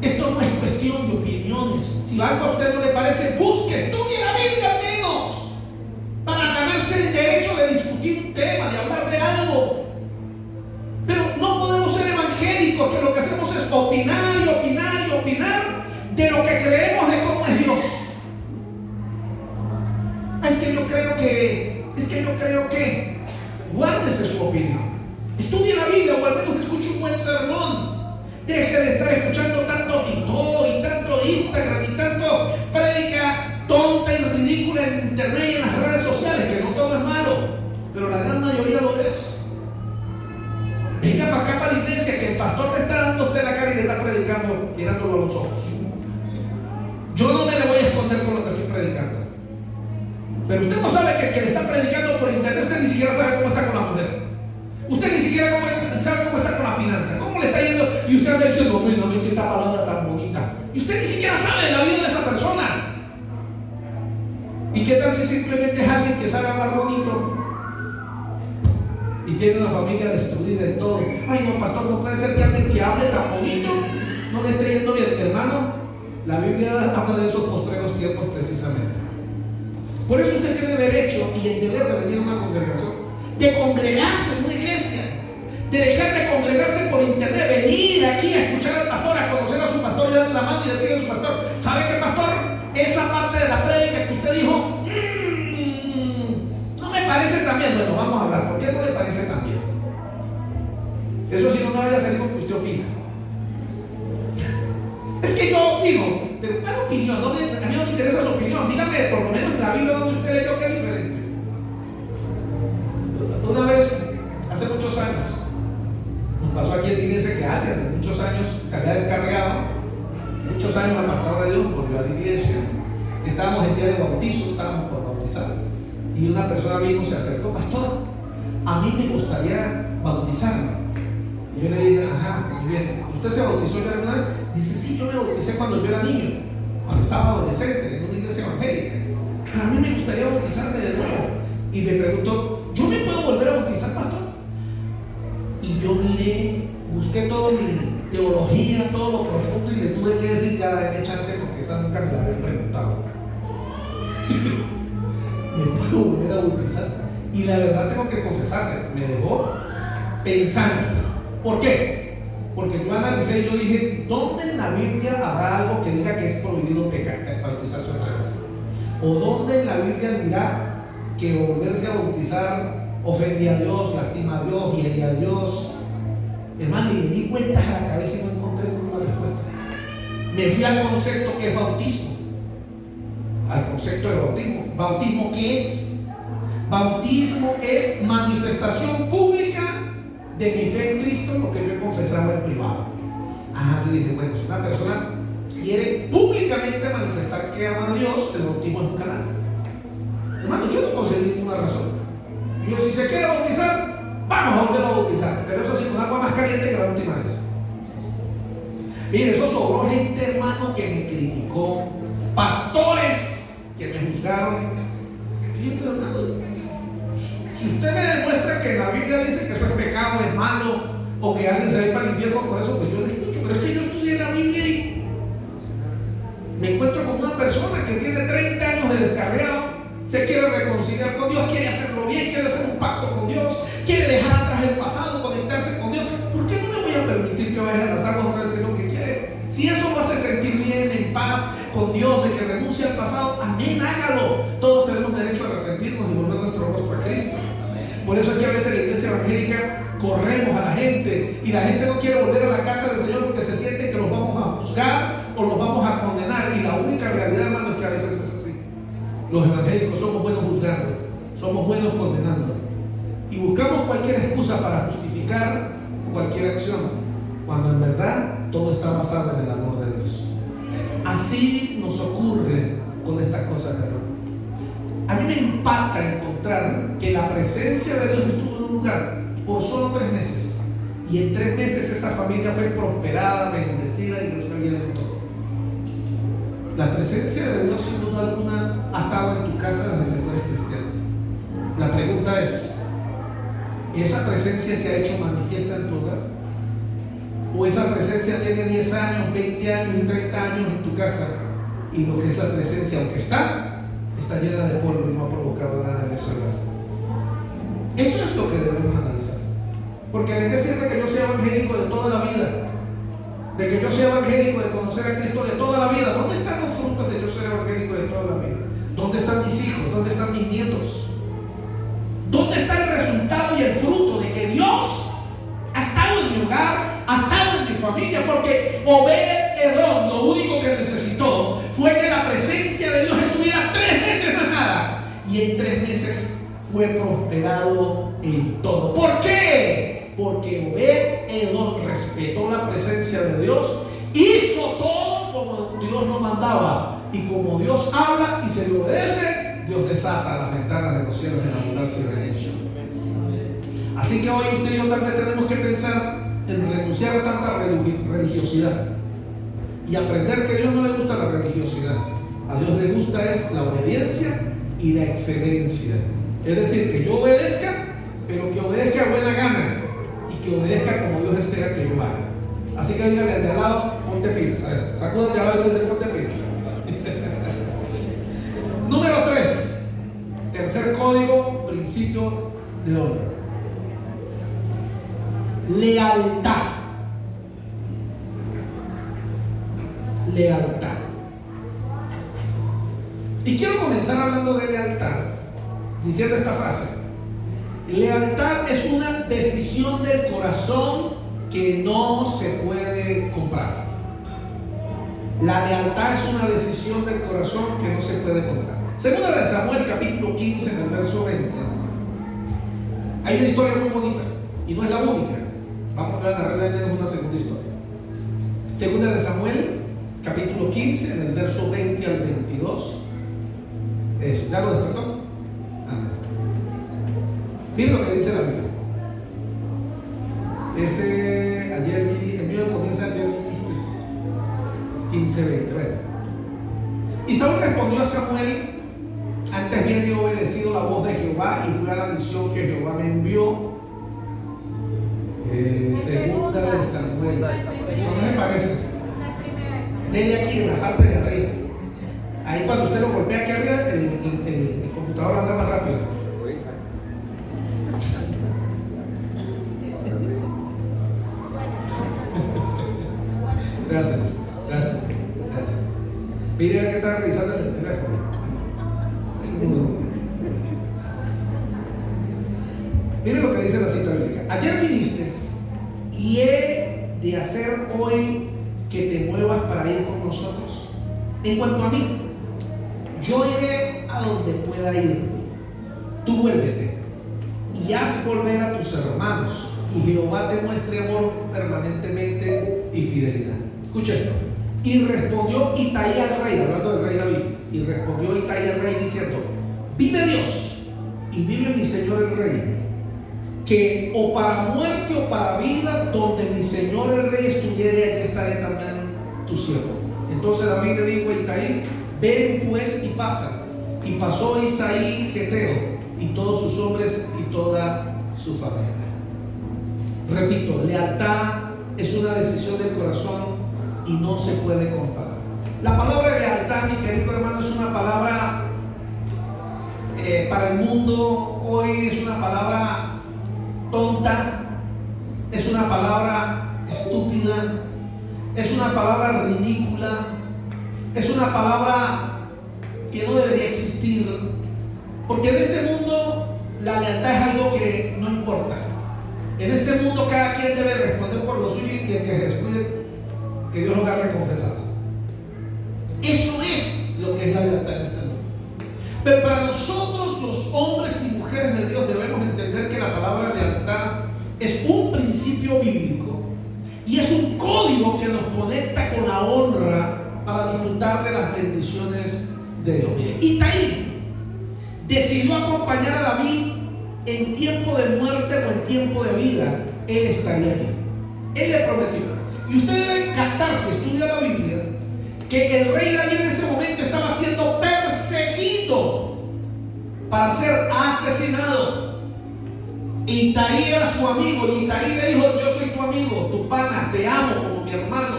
Esto no es cuestión de opiniones. Si algo a usted no le parece, busque, estudie la Biblia al menos, para ganarse el derecho de discutir un tema, de hablar de algo. Pero no podemos ser evangélicos que lo que hacemos es opinar y opinar y opinar de lo que creemos de cómo es Dios. Es que yo creo que guárdese su opinión, estudie la Biblia o al menos escuche un buen sermón. Deje de estar escuchando tanto TikTok y tanto Instagram y tanto prédica tonta y ridícula en internet y en las redes sociales, que no todo es malo, pero la gran mayoría lo es. Venga para acá, para la iglesia, que el pastor le está dando a usted la cara y le está predicando mirándolo a los ojos. Yo no me le voy a esconder con lo que estoy predicando. Pero usted no sabe que el que le está predicando por internet, usted ni siquiera sabe cómo está con la mujer. Usted ni siquiera sabe cómo está con la finanza, cómo le está yendo. Y usted anda diciendo, mira, que esta palabra tan bonita. Y usted ni siquiera sabe de la vida de esa persona. ¿Y qué tal si simplemente es alguien que sabe hablar bonito y tiene una familia destruida en todo? Ay, no, pastor, no puede ser que alguien que hable tan bonito no le esté yendo bien. Hermano, la Biblia habla de esos postreros tiempos precisamente. Por eso usted tiene derecho y el deber de venir a una congregación, de congregarse en una iglesia, de dejar de congregarse por internet, venir aquí a escuchar al pastor, a conocer a su pastor y darle la mano y decirle a su pastor, ¿sabe qué, pastor? Esa parte de la prédica que usted dijo, no me parece tan bien. Bueno, vamos a hablar, ¿por qué no le parece tan bien? Eso sí, no me vaya a salir con que usted opina. Es que yo digo, pero ¿cuál opinión? A mí no me interesa su opinión. Dígame, por lo menos en la Biblia donde usted leyó que es diferente. Una vez, hace muchos años, nos pasó aquí en la iglesia que alguien de muchos años se había descarriado, muchos años apartado de Dios, volvió a la iglesia. Estábamos en día de bautizo, estábamos por bautizar. Y una persona vino, se acercó, pastor, a mí me gustaría bautizarme. Y yo le dije, ajá, muy bien. ¿Usted se bautizó ya alguna vez? Dice, sí, yo me bauticé cuando yo era niño, cuando estaba adolescente, en una iglesia evangélica. Pero a mí me gustaría bautizarme de nuevo. Y me preguntó, ¿yo me puedo volver a bautizar, pastor? Y yo miré, busqué toda mi teología, todo lo profundo, y le tuve que decir, ya dame chance, porque esa nunca me la habían preguntado. ¿Me puedo volver a bautizar? Y la verdad tengo que confesarle, me dejó pensando. ¿Por qué? Porque yo analicé y yo dije, ¿dónde en la Biblia habrá algo que diga que es prohibido bautizarse otra vez? ¿O dónde en la Biblia dirá que volverse a bautizar ofende a Dios, lastima a Dios, hiere a Dios? Hermano, y me di vueltas a la cabeza y no encontré ninguna respuesta. Me fui al concepto que es bautismo. Al concepto de bautismo. ¿Bautismo qué es? Bautismo es manifestación pública de mi fe en Cristo, lo que yo he confesado en privado. Yo dije, bueno, si una persona quiere públicamente manifestar que ama a Dios, el bautismo es un canal. Hermano, yo no conseguí ninguna razón. Yo, si se quiere bautizar, vamos a volver a bautizar, pero eso sí, con agua más caliente que la última vez. Mire, eso sobró gente, hermano, que me criticó, pastores que me juzgaron. Fíjate, hermano, si usted me demuestra que la Biblia dice que eso es pecado, es malo, o que alguien se va a ir para el infierno por eso, pues yo le escucho. Pero es que yo estudié la Biblia y me encuentro con una persona que tiene 30 años de descarriado, se quiere reconciliar con Dios, quiere hacerlo bien, quiere hacer un pacto con Dios, quiere dejar atrás el pasado, conectarse con Dios. ¿Por qué no me voy a permitir que vaya a las aguas otra vez lo que quiere? Si eso lo hace sentir bien, en paz con Dios, de que renuncie al pasado, amén, hágalo. Todos tenemos derecho a arrepentirnos y volver nuestro rostro a Cristo. Por eso es que a veces en la iglesia evangélica corremos a la gente y la gente no quiere volver a la casa del Señor porque se siente que los vamos a juzgar o los vamos a condenar. Y la única realidad, hermano, es que a veces es así. Los evangélicos somos buenos juzgando, somos buenos condenando y buscamos cualquier excusa para justificar cualquier acción, cuando en verdad todo está basado en el amor de Dios. Así nos ocurre con estas cosas, hermano. A mí me impacta encontrar que la presencia de Dios estuvo en un lugar por solo 3 meses. Y en 3 meses esa familia fue prosperada, bendecida y les fue bien en todo. La presencia de Dios, sin duda alguna, ha estado en tu casa desde que tú eres cristiano. La pregunta es, ¿esa presencia se ha hecho manifiesta en tu hogar? ¿O esa presencia tiene 10 años, 20 años y 30 años en tu casa? Y lo que esa presencia, aunque está llena de polvo y no ha provocado nada en ese hogar. Eso es lo que debemos analizar. Porque ¿de qué sirve que yo sea evangélico de toda la vida? De que yo sea evangélico, de conocer a Cristo de toda la vida. ¿Dónde están los frutos de yo ser evangélico de toda la vida? ¿Dónde están mis hijos? ¿Dónde están mis nietos? ¿Dónde está el resultado y el fruto de que Dios ha estado en mi hogar, ha estado en mi familia? Porque Obed-Edom lo único que necesitó fue que la presencia de Dios estuviera 3 meses más nada. Y en 3 meses fue prosperado en todo. ¿Por qué? Porque Obed-Edom respetó la presencia de Dios, hizo todo como Dios lo mandaba. Y como Dios habla y se le obedece, Dios desata las ventanas de los cielos en abundancia y bendición. Así que hoy usted y yo tal vez tenemos que pensar en renunciar a tanta religiosidad y aprender que a Dios no le gusta la religiosidad. A Dios le gusta es la obediencia y la excelencia. Es decir, que yo obedezca, pero que obedezca a buena gana y que obedezca como Dios espera que yo haga. Así que dígale al de al lado, ponte pilas. A ver, sacuda al de al lado y dice, ponte pilas. Número 3, tercer código, principio de honra. Lealtad. Lealtad. Y quiero comenzar hablando de lealtad, diciendo esta frase. Lealtad es una decisión del corazón que no se puede comprar. La lealtad es una decisión del corazón que no se puede comprar. Segunda de Samuel, capítulo 15, en el verso 20. Hay una historia muy bonita y no es la única. Vamos a narrarle al menos una segunda historia. Segunda de Samuel, capítulo 15, en el verso 20 al 22. Eso, ¿ya lo despertó? Miren lo que dice la Biblia. El mío comienza ayer viniste. 15:20. Bueno. Y Saúl respondió a Samuel: antes bien he obedecido la voz de Jehová y fui a la misión que Jehová me envió. Segunda de Samuel. Eso no me parece. Desde aquí, en la parte de arriba. Ahí cuando usted lo golpea aquí arriba, el computador anda más rápido. Gracias. Mire que está revisando en el teléfono. Mire lo que dice la cita bíblica. Ayer viniste y he de hacer hoy que te muevas para ir con nosotros. En cuanto a mí, yo iré a donde pueda ir. Tú vuélvete y haz volver a tus hermanos, y Jehová te muestre amor permanentemente y fidelidad. Escucha esto. Y respondió Itaí al rey, hablando del rey David, y respondió Itaí al rey diciendo: vive Dios y vive mi señor el rey, que o para muerte o para vida, donde mi señor el rey estuviere, allí estaré también tu siervo. Entonces David le dijo a Itaí: ven pues y pasa. Y pasó Isaí Geteo y todos sus hombres y toda su familia. Repito, lealtad es una decisión del corazón y no se puede comparar. La palabra lealtad, mi querido hermano, es una palabra para el mundo hoy, es una palabra tonta, es una palabra estúpida, es una palabra ridícula, es una palabra que no debería existir, porque en este mundo la lealtad es algo que no importa. En este mundo cada quien debe responder por lo suyo, y el que descuide, que Dios lo haga recompensado. Eso es lo que es la lealtad en este mundo. Pero para nosotros, los hombres y mujeres de Dios, debemos entender que la palabra lealtad es un principio bíblico y es un código que nos conecta con la honra para disfrutar de las bendiciones de Dios. Mire, Itaí decidió acompañar a David en tiempo de muerte o en tiempo de vida. Él estaría allí. Él le prometió. Y usted debe captar, si estudia la Biblia, que el rey David en ese momento estaba siendo perseguido para ser asesinado. Itaí era su amigo, y Itaí le dijo: yo soy tu amigo, tu pana, te amo como mi hermano,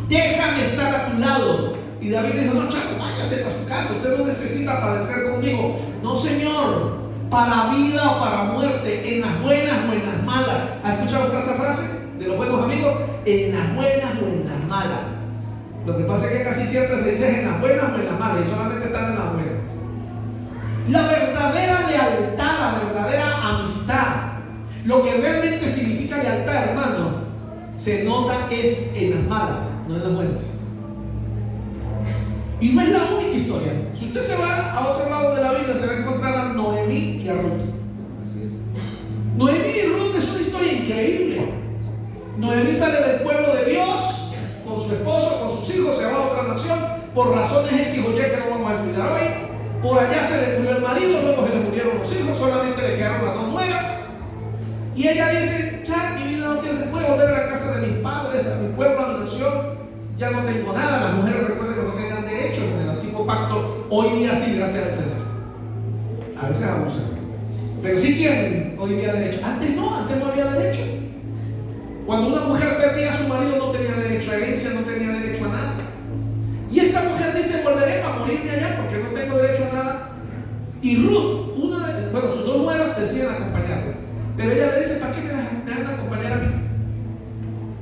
déjame estar a tu lado. Y David dijo: no, chaco, váyase para su casa, usted no necesita padecer conmigo. No, señor, para vida o para muerte, en las buenas o en las malas. ¿Ha escuchado usted esa frase de los buenos amigos? En las buenas o en las malas. Lo que pasa es que casi siempre se dice en las buenas o en las malas, y solamente están en las buenas. La verdadera lealtad, la verdadera amistad, lo que realmente significa lealtad, hermano, se nota es en las malas, no en las buenas. Y no es la única historia. Si usted se va a otro lado de la Biblia, se va a encontrar a Noemí y a Ruth. Así es. Noemí y Ruth es una historia increíble. Noemí sale del pueblo de Dios con su esposo, con sus hijos, se va a otra nación por razones X o Y que no vamos a explicar hoy. Por allá se le murió el marido, luego se le murieron los hijos, solamente le quedaron las 2 nueras. Y ella dice: ya, mi vida no se puede volver a la casa de mis padres, a mi pueblo, a mi nación. Ya no tengo nada. Las mujeres, recuerden que no tenían derecho en el antiguo pacto. Hoy día sí, gracias al Señor. A veces abusan, pero sí tienen hoy día derecho. Antes no había derecho. Cuando una mujer perdía a su marido, no tenía derecho a herencia, no tenía derecho a nada. Y esta mujer dice: volveré para morirme allá porque no tengo derecho a nada. Y Ruth, sus 2 nueras deciden acompañarla, pero ella le dice: ¿para qué me van a acompañar a mí?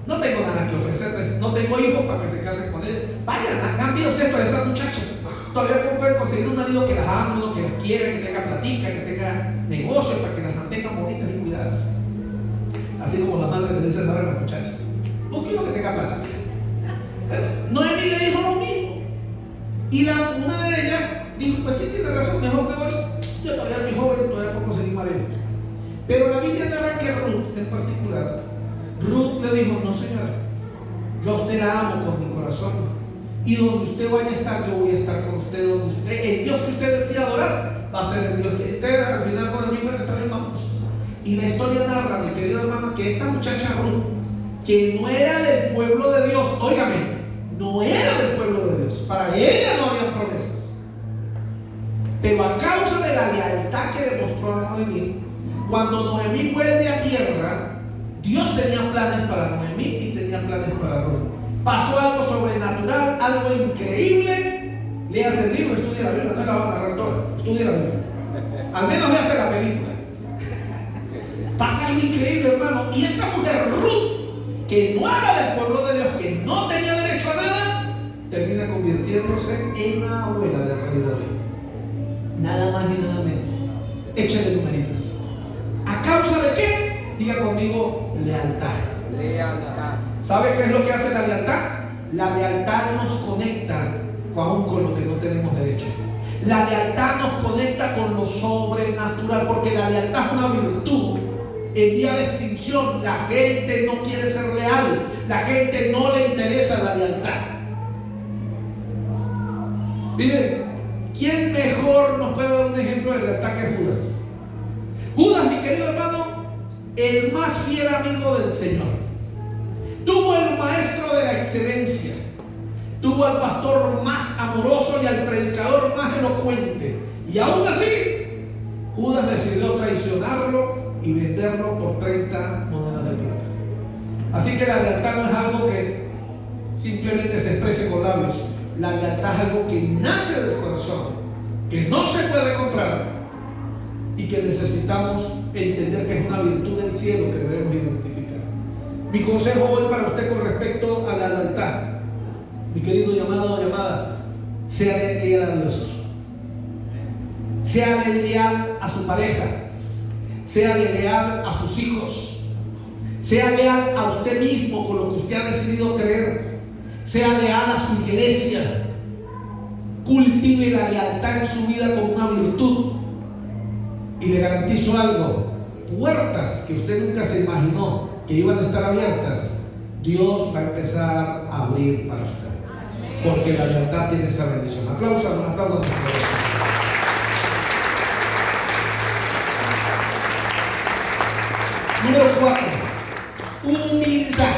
No tengo nada que ofrecerles, no tengo hijos para que se casen con él. Vayan, hagan vida ustedes para estas muchachas. Todavía pueden conseguir un marido que las ame, uno que las quiera, que tenga platica, que tenga negocios, para que las mantengan bonitas y cuidadas. Así como la madre le dice a las muchachas: busque uno que tenga plata. Noemí le dijo lo mismo. Y una de ellas dijo, pues sí, tiene razón, mejor me voy. Yo todavía soy joven, todavía puedo conseguir marido. Pero la Biblia narra que Ruth en particular, Ruth le dijo, no señora, yo a usted la amo con mi corazón. Y donde usted vaya a estar, yo voy a estar con usted. Donde usted, el Dios que usted decida adorar, va a ser el Dios que usted al final con el mismo está bien, vamos. Y la historia narra, mi querido hermano, que esta muchacha Ruth, que no era del pueblo de Dios, óigame, no era del pueblo de Dios, para ella no había promesas. Pero a causa de la lealtad que demostró a Noemí, cuando Noemí vuelve a tierra, Dios tenía planes para Noemí y tenía planes para Ruth. Pasó algo sobrenatural, algo increíble. Leas el libro, estudia la Biblia, no la va a narrar toda, estudia la Biblia. Al menos leas la película. Pasa algo increíble, hermano. Y esta mujer, Ruth, que no era del pueblo de Dios, que no tenía derecho a nada, termina convirtiéndose en la abuela del rey David. Nada más y nada menos. Échale numeritos. ¿A causa de qué? Diga conmigo, lealtad. Lealtad. ¿Sabe qué es lo que hace la lealtad? La lealtad nos conecta aún con lo que no tenemos derecho. La lealtad nos conecta con lo sobrenatural, porque la lealtad es una virtud en vía de extinción. La gente no quiere ser leal, la gente no le interesa la lealtad. Miren, ¿quién mejor nos puede dar un ejemplo de lealtad que Judas? Judas, mi querido hermano, el más fiel amigo del Señor. Tuvo el maestro de la excelencia, tuvo al pastor más amoroso y al predicador más elocuente, y aún así Judas decidió traicionarlo y venderlo por 30 monedas de plata. Así que la lealtad no es algo que simplemente se exprese con labios. La lealtad es algo que nace del corazón, que no se puede comprar y que necesitamos entender que es una virtud del cielo que debemos identificar. Mi consejo hoy para usted con respecto a la lealtad, mi querido llamado o llamada, sea leal a Dios, sea leal a su pareja, sea leal a sus hijos, sea leal a usted mismo con lo que usted ha decidido creer, sea leal a su iglesia. Cultive la lealtad en su vida como una virtud, y le garantizo algo: puertas que usted nunca se imaginó que iban a estar abiertas, Dios va a empezar a abrir para usted, porque la lealtad tiene esa bendición. Aplausos, un aplauso. Número 4, humildad.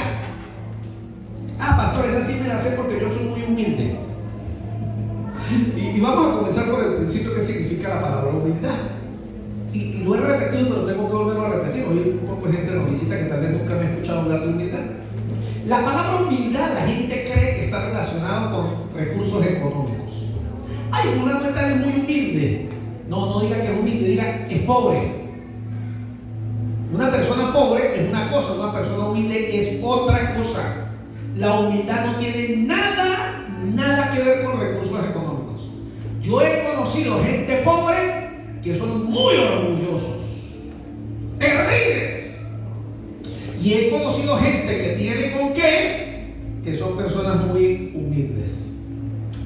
Pastor, esa sí me la sé porque yo soy muy humilde. Y vamos a comenzar por el principio que significa la palabra humildad. Y lo he repetido, pero tengo que volverlo a repetir. Hoy un poco de gente nos visita que tal vez nunca me ha escuchado hablar de humildad. La palabra humildad, la gente cree que está relacionada con recursos económicos. Ay, una cuenta es muy humilde. No diga que es humilde, diga es pobre. Una persona pobre es una cosa, una persona humilde es otra cosa. La humildad no tiene nada que ver con recursos económicos. Yo he conocido gente pobre que son muy orgullosos, terribles. Y he conocido gente que tiene con qué, que son personas muy humildes.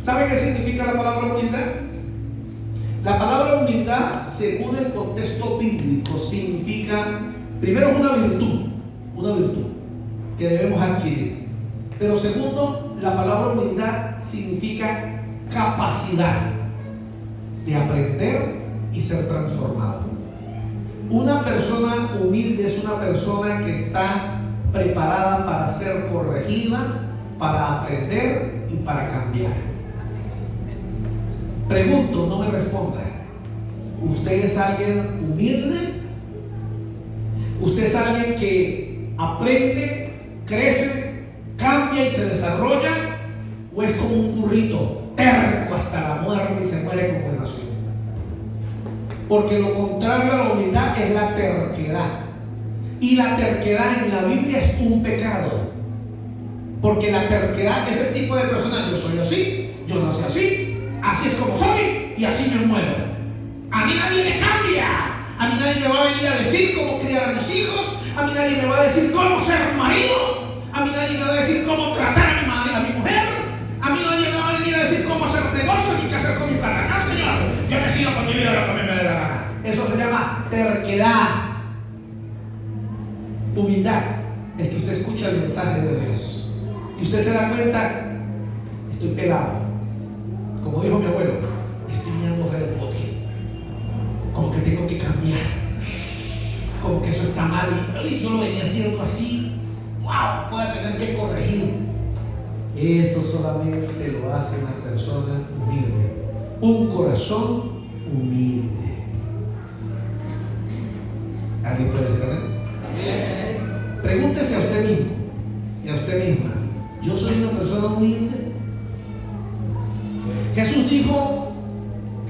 ¿Sabe qué significa la palabra humildad? La palabra humildad, según el contexto bíblico, significa, primero, es una virtud que debemos adquirir. Pero segundo, la palabra humildad significa capacidad de aprender y ser transformado. Una persona humilde es una persona que está preparada para ser corregida, para aprender y para cambiar. Pregunto, no me responda. ¿Usted es alguien humilde? ¿Usted es alguien que aprende, crece, cambia y se desarrolla? ¿O es como un burrito terco hasta la muerte y se muere como nació? Porque lo contrario a la humildad es la terquedad. Y la terquedad en la Biblia es un pecado. Porque la terquedad es el tipo de persona: yo soy así, yo nací así es como soy y así me muero. A mí nadie me cambia. A mí nadie me va a venir a decir cómo criar a mis hijos. A mí nadie me va a decir cómo ser marido. A mí nadie me va a decir cómo tratar a mi mujer. A mí nadie me va a venir a decir cómo hacer negocio. es que usted escucha el mensaje de Dios y usted se da cuenta, estoy pelado, como dijo mi abuelo, estoy mirando fuera del bote, como que tengo que cambiar, como que eso está mal y yo lo venía haciendo así, wow, voy a tener que corregir. Eso solamente lo hace una persona humilde, un corazón humilde. ¿Alguien puede decir amén? Amén. Pregúntese a usted mismo y a usted misma, ¿yo soy una persona humilde? Jesús dijo,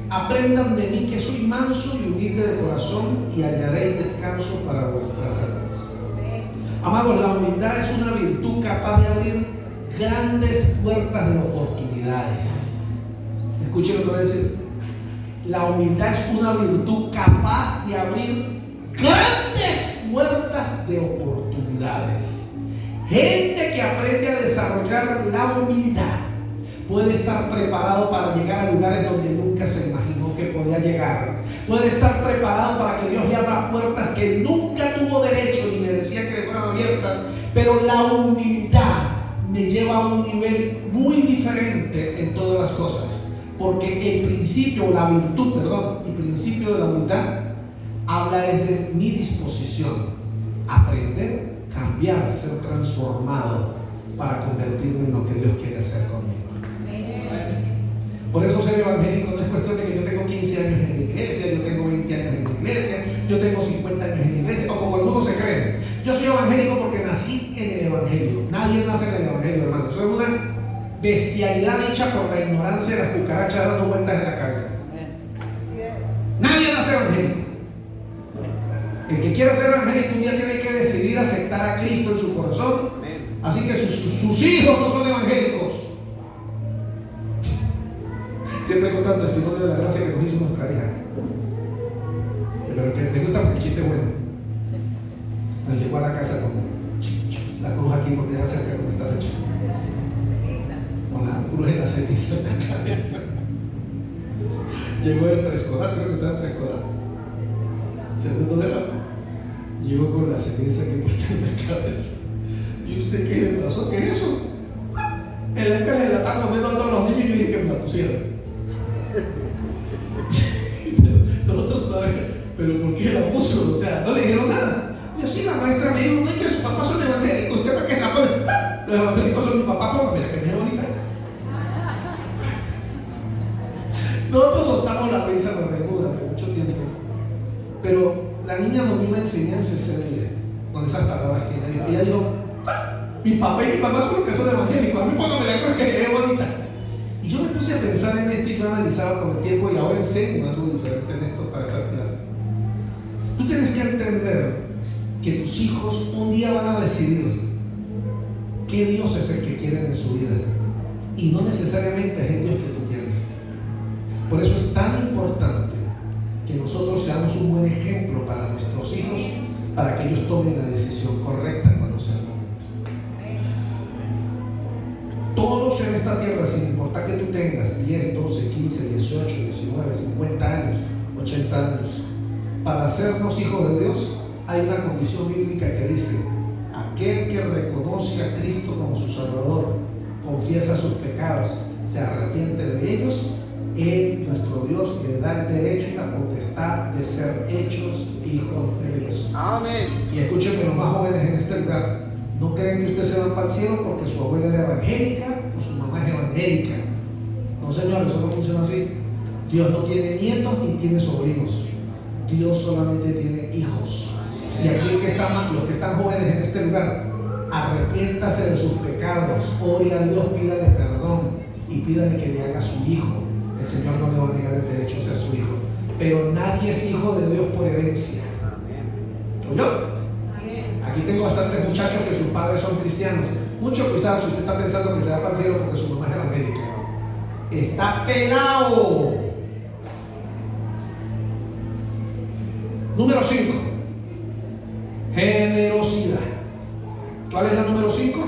aprendan de mí que soy manso y humilde de corazón y hallaréis descanso para vuestras almas. Amados, la humildad es una virtud capaz de abrir grandes puertas de oportunidades. Escuchen lo que voy a decir. La humildad es una virtud capaz de abrir grandes puertas de oportunidades. Gente que aprende a desarrollar la humildad puede estar preparado para llegar a lugares donde nunca se imaginó que podía llegar. Puede estar preparado para que Dios le abra puertas que nunca tuvo derecho ni merecía que le fueran abiertas. Pero la humildad me lleva a un nivel muy diferente en todas las cosas. Porque el principio de la humildad habla desde mi disposición. Aprender, cambiar, ser transformado para convertirme en lo que Dios quiere hacer conmigo. Por eso ser evangélico no es cuestión de que yo tengo 15 años en la iglesia, yo tengo 20 años en la iglesia, yo tengo 50 años en la iglesia, o como algunos se creen. Yo soy evangélico porque nací en el evangelio. Nadie nace en el evangelio, hermano. Eso es una bestialidad dicha por la ignorancia de las cucarachas dando vueltas en la cabeza. Nadie nace evangélico. El que quiera ser evangélico un día tiene que decidir aceptar a Cristo en su corazón. Así que sus hijos no son evangélicos. Siempre contan testimonio de la gracia que nos hizo nuestra hija. Pero que me gusta porque el chiste es bueno. Nos llegó a la casa con la cruz aquí porque era cerca como está hecha. Con la cruz en la ceniza en la cabeza. Llegó el preescolar, creo que estaba en preescolar. Segundo de la. Llegó con la ceniza que puesta en la cabeza. ¿Y usted qué le pasó? ¿Qué es eso? En la escuela la están poniendo a todos los niños y yo dije que me la pusieron. Nosotros todavía, pero ¿por qué la puso? O sea, no le dijeron nada. Yo sí, la maestra me dijo, no es que sus papás son evangélicos, ¿usted para qué la pone? Los evangélicos son mi papá, póngame la que me bonita. Nosotros soltamos la risa, nos reímos durante mucho tiempo. Pero la niña nos dio una enseñanza seria con esas palabras que ella dijo. Ella dijo, mi papá y mi mamá son los que son evangélicos, a mí póngame la cruz que me ve bonita. Y yo me puse a pensar en esto y yo analizaba con el tiempo y ahora enseño algo diferente en esto para estar claro. Tú tienes que entender que tus hijos un día van a decidir qué Dios es el que quieren en su vida y no necesariamente es el Dios que tú tienes. Por eso es tan importante que nosotros seamos un buen ejemplo para nuestros hijos, para que ellos tomen la decisión correcta cuando sea el momento. Todos en esta tierra, sin importar que tú tengas 10, 12, 15, 18, 19, 50 años, 80 años, para hacernos hijos de Dios, hay una condición bíblica que dice: aquel que reconoce a Cristo como su Salvador, confiesa sus pecados, se arrepiente de ellos, Él, nuestro Dios, le da el derecho y la potestad de ser hechos hijos de Dios. Amén. Y escúchenme, los más jóvenes en este lugar, no creen que usted se va para el cielo porque su abuela era evangélica o su mamá es evangélica. No, señor, eso no funciona así. Dios no tiene nietos ni tiene sobrinos. Dios solamente tiene hijos. Y aquí los que están jóvenes en este lugar, arrepiéntase de sus pecados, ore a Dios, pídale perdón y pídale que le haga su hijo. El Señor no le va a negar el derecho a ser su hijo. Pero nadie es hijo de Dios por herencia. ¿Oyó? Aquí tengo bastantes muchachos que sus padres son cristianos. Mucho cuidado si usted está pensando que se va para el cielo porque su mamá es evangélica. Está pelado. Número 5. Generosidad. ¿Cuál es la número 5?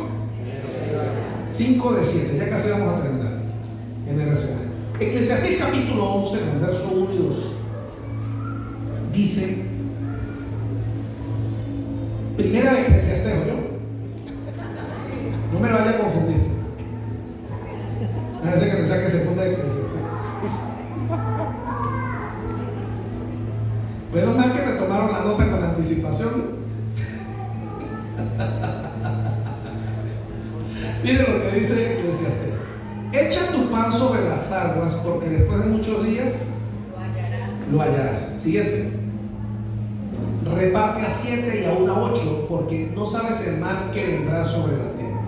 5 de 7. Ya casi vamos a terminar. Generosidad. Eclesiastés capítulo 11, en el verso 1 y 2, dice, primera de Eclesiastés, ¿no? Miren lo que dice Eclesiastés. Echa tu pan sobre las aguas, porque después de muchos días lo hallarás. Siguiente. Reparte a 7 y aún a 8, porque no sabes el mal que vendrá sobre la tierra.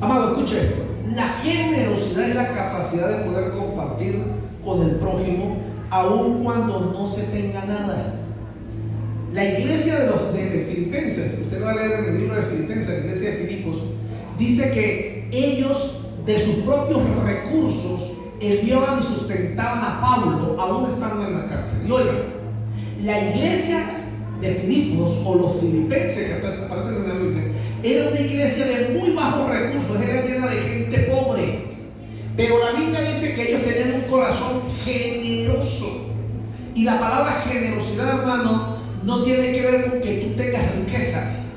Amado, escucha esto. La generosidad es la capacidad de poder compartir con el prójimo, aun cuando no se tenga nada. La iglesia de Filipenses, usted va a leer en el libro de Filipenses, la iglesia de Filipos, dice que ellos de sus propios recursos enviaban y sustentaban a Pablo aún estando en la cárcel. Y oigan, la iglesia de Filipos o los filipenses que aparecen en la Biblia era una iglesia de muy bajos recursos, era llena de gente pobre, pero la Biblia dice que ellos tenían un corazón generoso. Y la palabra generosidad, hermano, no tiene que ver con que tú tengas riquezas.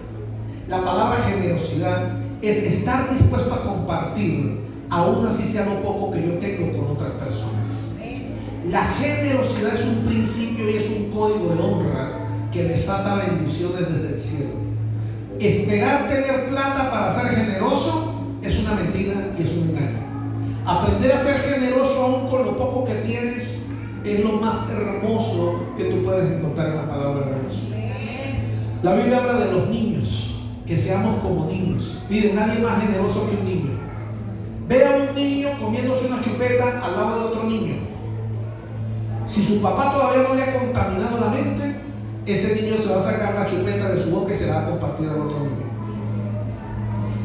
La palabra generosidad es estar dispuesto a compartir, aún así sea lo poco que yo tengo, con otras personas. La generosidad es un principio y es un código de honra que desata bendiciones desde el cielo. Esperar tener plata para ser generoso es una mentira y es un engaño. Aprender a ser generoso aún con lo poco que tienes es lo más hermoso que tú puedes encontrar en la palabra de Dios. La Biblia habla de los niños, que seamos como niños. Miren, nadie más generoso que un niño. Ve a un niño comiéndose una chupeta al lado de otro niño. Si su papá todavía no le ha contaminado la mente, ese niño se va a sacar la chupeta de su boca y se la va a compartir al otro niño.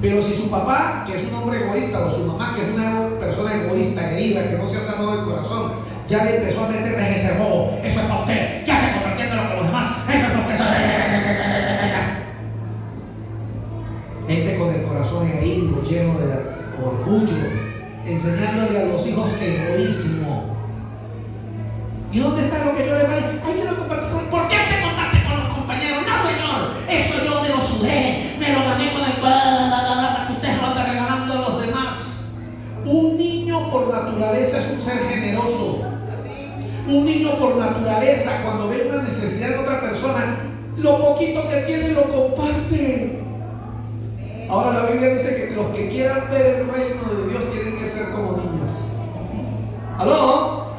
Pero si su papá, que es un hombre egoísta, o su mamá, que es una persona egoísta, herida, que no se ha sanado el corazón, ya le empezó a meter en ese bobo, eso es para usted, ¿qué hace compartiéndolo con los demás? Eso es porque gente con el corazón herido, lleno de orgullo, enseñándole a los hijos egoísmo. ¿Y dónde está lo que yo le doy? Ay, yo lo compartí con... ¿Por qué te comparte con los compañeros? No, señor, eso yo me lo sudé, me lo gané con el... para que usted lo ande regalando a los demás. Un niño por naturaleza es un ser generoso. Un niño por naturaleza, cuando ve una necesidad de otra persona, lo poquito que tiene lo comparte. Ahora la Biblia dice que los que quieran ver el reino de Dios tienen que ser como niños. ¿Aló?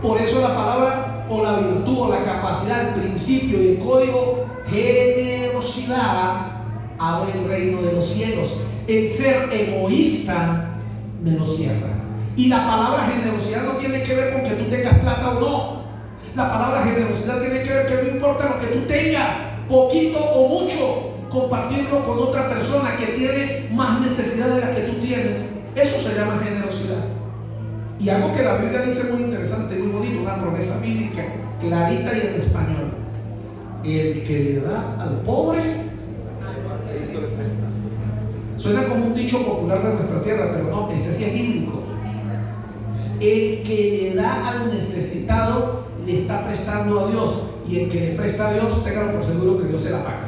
Por eso la palabra o la virtud o la capacidad, el principio y el código generosidad abre el reino de los cielos. El ser egoísta me lo cierra. Y la palabra generosidad no tiene que ver con que tú tengas plata o no. La palabra generosidad tiene que ver que no importa lo que tú tengas, poquito o mucho, compartirlo con otra persona que tiene más necesidad de la que tú tienes. Eso se llama generosidad. Y algo que la Biblia dice muy interesante, muy bonito, una promesa bíblica clarita y en español: el que le da al pobre, Cristo le presta. Suena como un dicho popular de nuestra tierra, pero no, ese sí es bíblico. El que le da al necesitado le está prestando a Dios, y el que le presta a Dios, téngalo por seguro que Dios se la paga.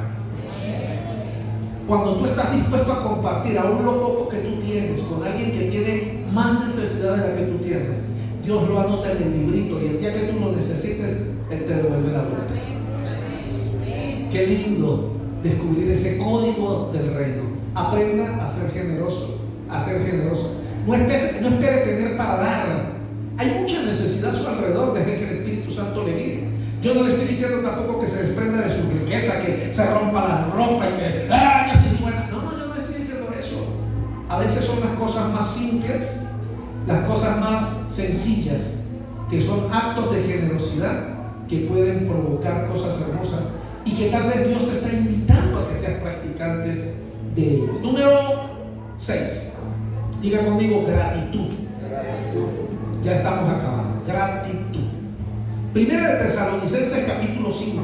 Cuando tú estás dispuesto a compartir aún lo poco que tú tienes con alguien que tiene más necesidad de la que tú tienes, Dios lo anota en el librito, y el día que tú lo necesites, Él te devuelve la vuelta. Qué lindo descubrir ese código del reino. Aprenda a ser generoso, a ser generoso. No espere tener para dar. Hay mucha necesidad a su alrededor, desde que el Espíritu Santo le guíe. Yo no le estoy diciendo tampoco que se desprenda de su riqueza, que se rompa la ropa y que yo soy buena. No, yo no le estoy diciendo eso. A veces son las cosas más simples, las cosas más sencillas, que son actos de generosidad que pueden provocar cosas hermosas y que tal vez Dios te está invitando a que seas practicantes de ello. Número 6. Diga conmigo: gratitud. Ya estamos acabando. Gratitud. Primera de Tesalonicenses capítulo 5.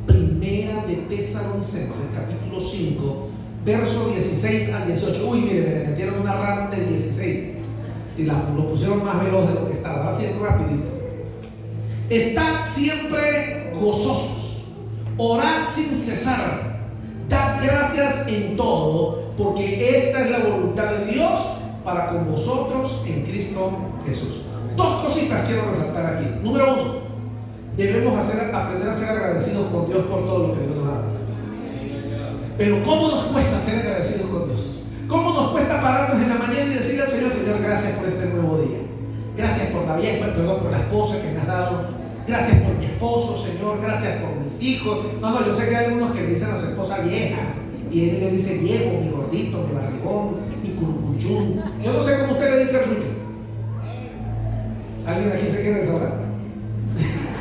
Primera de Tesalonicenses capítulo 5, verso 16 al 18. Uy, mire, me metieron una RAM del 16 y lo pusieron más veloz de lo que estaba. Así es, rapidito. Estad siempre gozosos, orad sin cesar, dad gracias en todo, porque esta es la voluntad de Dios para con vosotros en Cristo Jesús. Dos cositas quiero resaltar aquí. Número 1, debemos aprender a ser agradecidos con Dios por todo lo que Dios nos ha dado. Pero ¿cómo nos cuesta ser agradecidos con ¿Cómo nos cuesta pararnos en la mañana y decirle al Señor, Señor, gracias por este nuevo día? Gracias por la vida, perdón, por la esposa que me has dado. Gracias por mi esposo, Señor. Gracias por mis hijos. No, yo sé que hay algunos que le dicen a su esposa vieja. Y él le dice viejo, mi gordito, mi barrigón, mi curcuchún. Yo no sé cómo usted le dice al suyo. ¿Alguien aquí se quiere desahogar?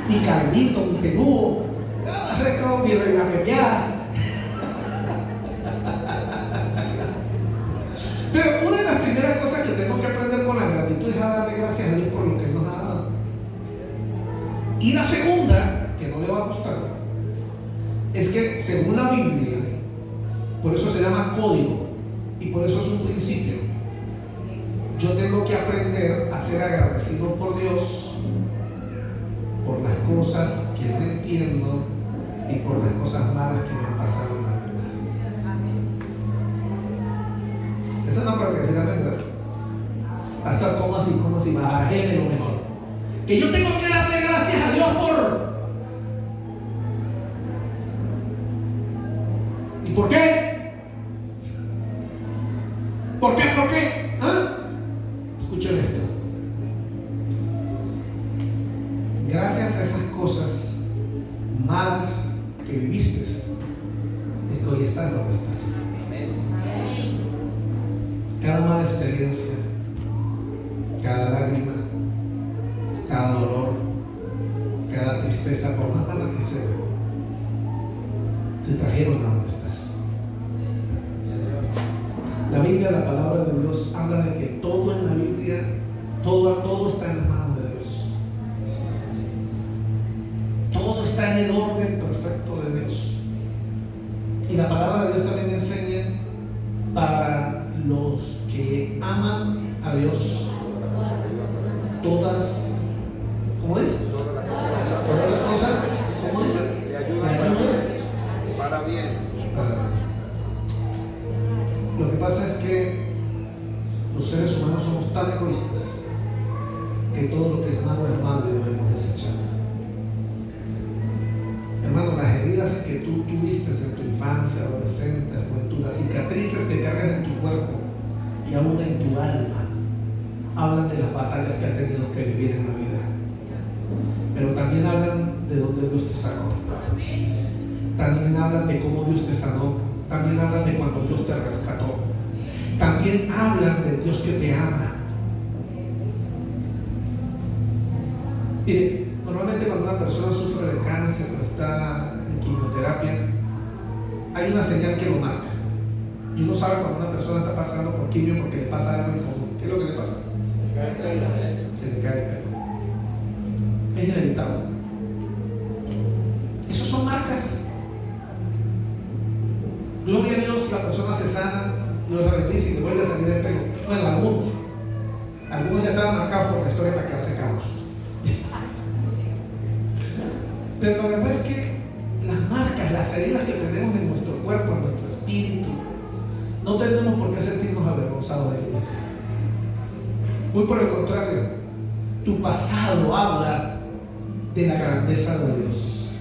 Mi caldito, mi peludo. Yo no sé cómo mi reina pepeada. Pero una de las primeras cosas que tenemos que aprender con la gratitud es a darle gracias a Dios por lo que Él nos ha dado. Y la segunda, que no le va a costar, es que según la Biblia, por eso se llama código y por eso es un principio, yo tengo que aprender a ser agradecido por Dios por las cosas que no entiendo y por las cosas malas que me han pasado en la vida. Esa no creo que sea la verdad. Pastor, ¿cómo así? Bajé de lo mejor. Que yo tengo que darle gracias a Dios por... ¿Y por qué? ¿Por qué? ¿Ah? Escuchen esto. Gracias a esas cosas malas que viviste, es que hoy estás donde estás. Cada mala experiencia, cada lágrima, cada dolor, cada tristeza, por más mala que sea, te trajeron a donde estás. La Biblia, la palabra de Dios, habla de que todo en la Biblia, todo está en las manos de Dios. Todo está en el orden perfecto de Dios. Y la palabra de Dios también me enseña para los que aman a Dios, todas, ¿cómo dice? Todas las cosas, ¿cómo dice? Le ayudan para bien. Lo que pasa es que los seres humanos somos tan egoístas que todo lo que es malo y debemos desechar. Hermano, las heridas que tú tuviste en tu infancia, adolescente, juventud, las cicatrices que cargan en tu cuerpo y aún en tu alma, hablan de las batallas que has tenido que vivir en la vida. Pero también hablan de dónde Dios te sacó. También hablan de cómo Dios te sanó. También hablan de cuando Dios te rescató. También hablan de Dios que te ama. Mire, normalmente cuando una persona sufre de cáncer o está en quimioterapia, hay una señal que lo marca. Y uno sabe cuando una persona está pasando por quimio porque le pasa algo en común. ¿Qué es lo que le pasa? Se le cae el pelo. Es inevitable. Esos son marcas. Gloria a Dios, la persona se sana, Dios la bendice y le vuelve a salir el pelo. Bueno, algunos ya estaban marcados por la historia para quedarse calvos. Pero la verdad es que las marcas, las heridas que tenemos en nuestro cuerpo, en nuestro espíritu, no tenemos por qué sentirnos avergonzados de ellas. Muy por el contrario, tu pasado habla de la grandeza de Dios.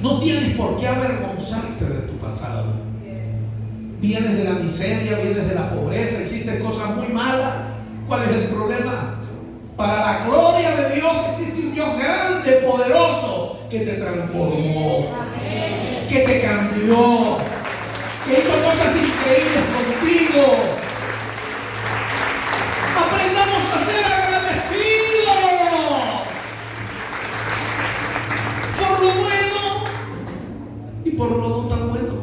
No tienes por qué avergonzarte de tu pasado. Vienes de la miseria, vienes de la pobreza, existen cosas muy malas. ¿Cuál es el problema? Para la gloria de Dios existe un Dios grande, poderoso, que te transformó, que te cambió, que hizo cosas increíbles contigo. Aprendamos a ser agradecidos por lo bueno y por lo no tan bueno.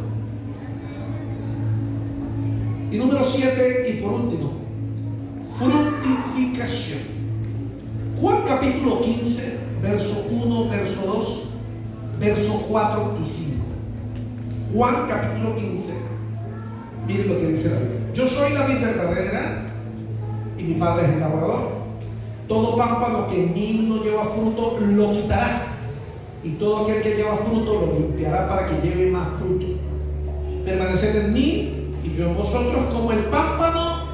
Y número 7 y por último, fructificación. Juan capítulo 15, verso 1, verso 2, verso 4 y 5. Juan capítulo 15. Miren lo que dice la Biblia. Yo soy la vid verdadera y mi Padre es el labrador. Todo pámpano que en mí no lleva fruto lo quitará, y todo aquel que lleva fruto lo limpiará para que lleve más fruto. Permaneced en mí y yo en vosotros, como el pámpano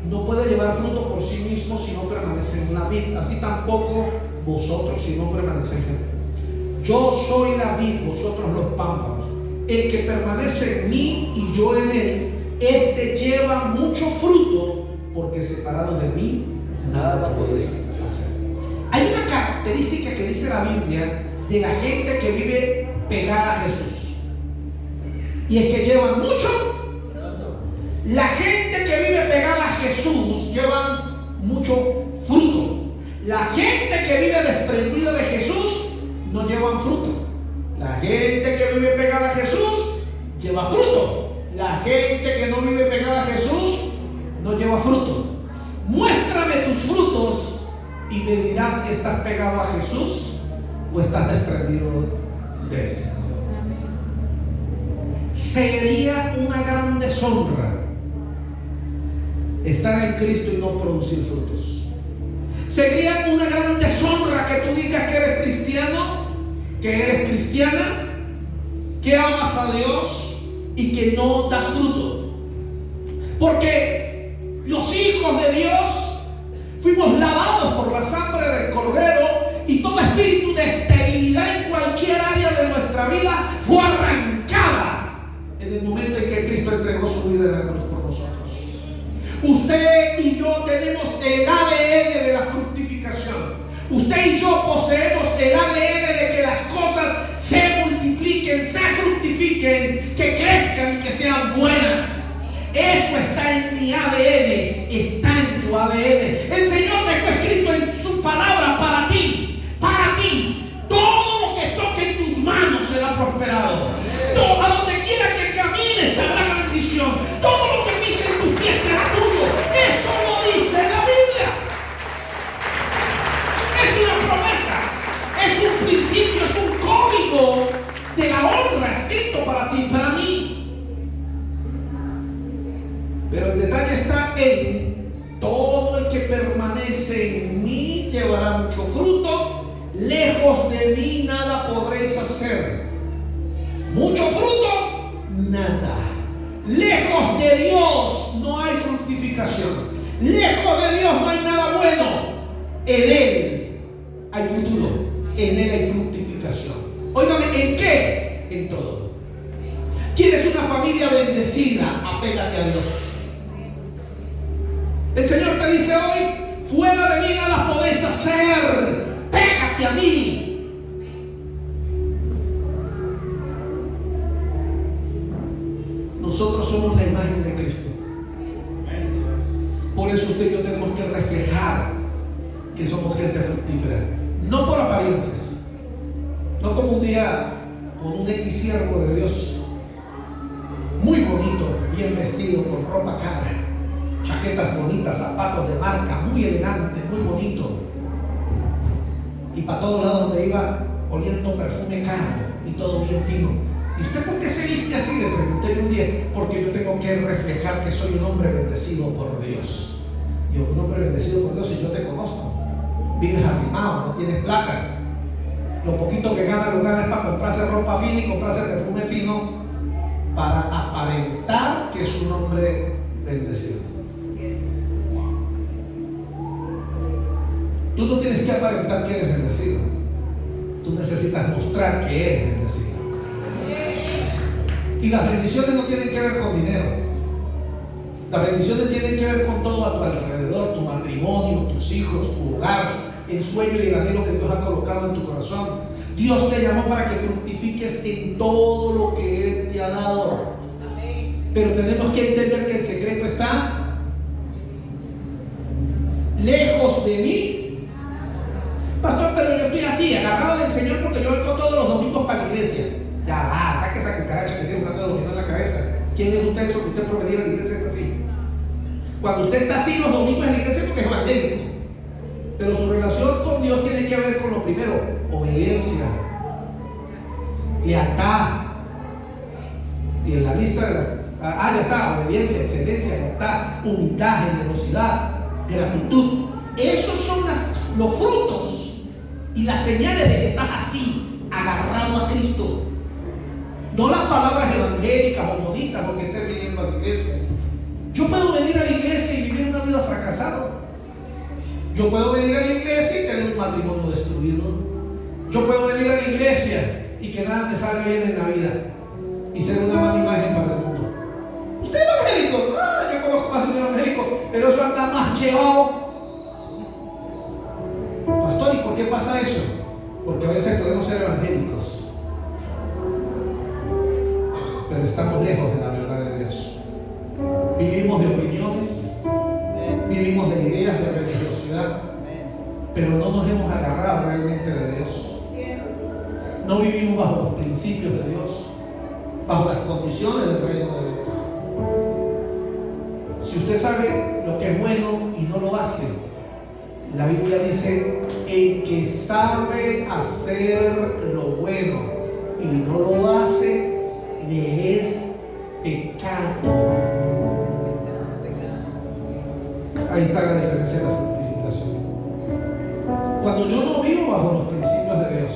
no puede llevar fruto por sí mismo si no permanece en la vid, así tampoco vosotros si no permanecéis en mí. Yo soy la vid, vosotros los pámpanos. El que permanece en mí y yo en él, este lleva mucho fruto, porque separado de mí nada podéis hacer. Hay una característica que dice la Biblia de la gente que vive pegada a Jesús, y es que llevan mucho. La gente que vive pegada a Jesús lleva mucho fruto. La gente que vive desprendida de Jesús no llevan fruto. La gente que vive pegada a Jesús lleva fruto. La gente que no vive pegada a Jesús no lleva fruto. Muéstrame tus frutos y me dirás si estás pegado a Jesús o estás desprendido de Él. Sería una gran deshonra estar en Cristo y no producir frutos. Sería una gran deshonra que tú digas que eres cristiano, que eres cristiana, que amas a Dios y que no das fruto. Porque los hijos de Dios fuimos lavados por la sangre del Cordero, y todo espíritu de esterilidad en cualquier área de nuestra vida fue arrancada en el momento en que Cristo entregó su vida en la cruz por nosotros. Usted y yo tenemos el ADN de la fructificación. Usted y yo poseemos el ADN de que las cosas se multipliquen, se fructifiquen, que crezcan y que sean buenas. Eso está en mi ADN, está en tu ADN. El Señor dejó escrito en su palabra para ti, para ti. Todo lo que toque en tus manos será prosperado. Todo, a donde quiera que camines habrá bendición. Todo lo que pise en tus pies será tuyo. Eso lo dice la Biblia. Es una promesa, es un principio, es un código de la honra escrito para ti y para mí. Pero el detalle está en: todo el que permanece en mí llevará mucho fruto. Lejos de mí nada podréis hacer. Mucho fruto, nada. Lejos de Dios no hay fructificación. Lejos de Dios no hay nada bueno. En Él hay futuro. En Él hay fructificación. Óigame, ¿en qué? En todo. ¿Quieres una familia bendecida? Apégate a Dios. El Señor te dice hoy: fuera de mí nada podéis hacer. Pégate a mí. Nosotros somos la imagen de Cristo. Por eso usted y yo tenemos que reflejar que somos gente fructífera. No por apariencias. No como un día con un X siervo de Dios, muy bonito, bien vestido, con ropa cara, chaquetas bonitas, zapatos de marca, muy elegante, muy bonito, y para todos lados donde iba oliendo perfume caro y todo bien fino. ¿Y usted por qué se viste así? Le pregunté un día. Porque yo tengo que reflejar que soy un hombre bendecido por Dios. Yo, un hombre bendecido por Dios, y yo te conozco. Vives arrimado, no tienes plata. Lo poquito que gana lo ganas para comprarse ropa fina y comprarse perfume fino, para aparentar que es un hombre bendecido. Tú no tienes que aparentar que eres bendecido. Tú necesitas mostrar que eres bendecido. Y las bendiciones no tienen que ver con dinero. Las bendiciones tienen que ver con todo a tu alrededor: tu matrimonio, tus hijos, tu hogar, el sueño y el anhelo que Dios ha colocado en tu corazón. Dios te llamó para que fructifiques en todo lo que Él te ha dado. Pero tenemos que entender que el secreto está lejos de mí. Pastor, pero yo estoy así, agarrado del Señor, porque yo vengo todos los domingos para la iglesia. Ya va, saque esa cucaracha que tiene un rato de domingo en la cabeza. ¿Quién es usted eso que usted por venir a la iglesia está así? Cuando usted está así los domingos en la iglesia, porque es evangélico. Pero su relación con Dios tiene que ver con lo primero: obediencia, lealtad. Y en la lista de las... ya está: obediencia, excelencia, lealtad, humildad, generosidad, gratitud. Esos son los frutos y las señales de que estás así, agarrado a Cristo. No las palabras evangélicas o bonitas porque estés viniendo a la iglesia. Yo puedo venir a la iglesia y vivir una vida fracasada. Yo puedo venir a la iglesia y tener un matrimonio destruido. Yo puedo venir a la iglesia y que nada me salga bien en la vida y ser una mala imagen para el mundo. Usted es evangélico, pasa eso? Porque a veces podemos ser evangélicos, pero estamos lejos de la verdad de Dios. Vivimos de opiniones, vivimos de ideas de religiosidad, pero no nos hemos agarrado realmente de Dios. No vivimos bajo los principios de Dios, bajo las condiciones del reino de Dios. Si usted sabe lo que es bueno y no lo hace, la Biblia dice: el que sabe hacer lo bueno y no lo hace, le es pecado. Ahí está la diferencia de la fructificación. Cuando yo no vivo bajo los principios de Dios,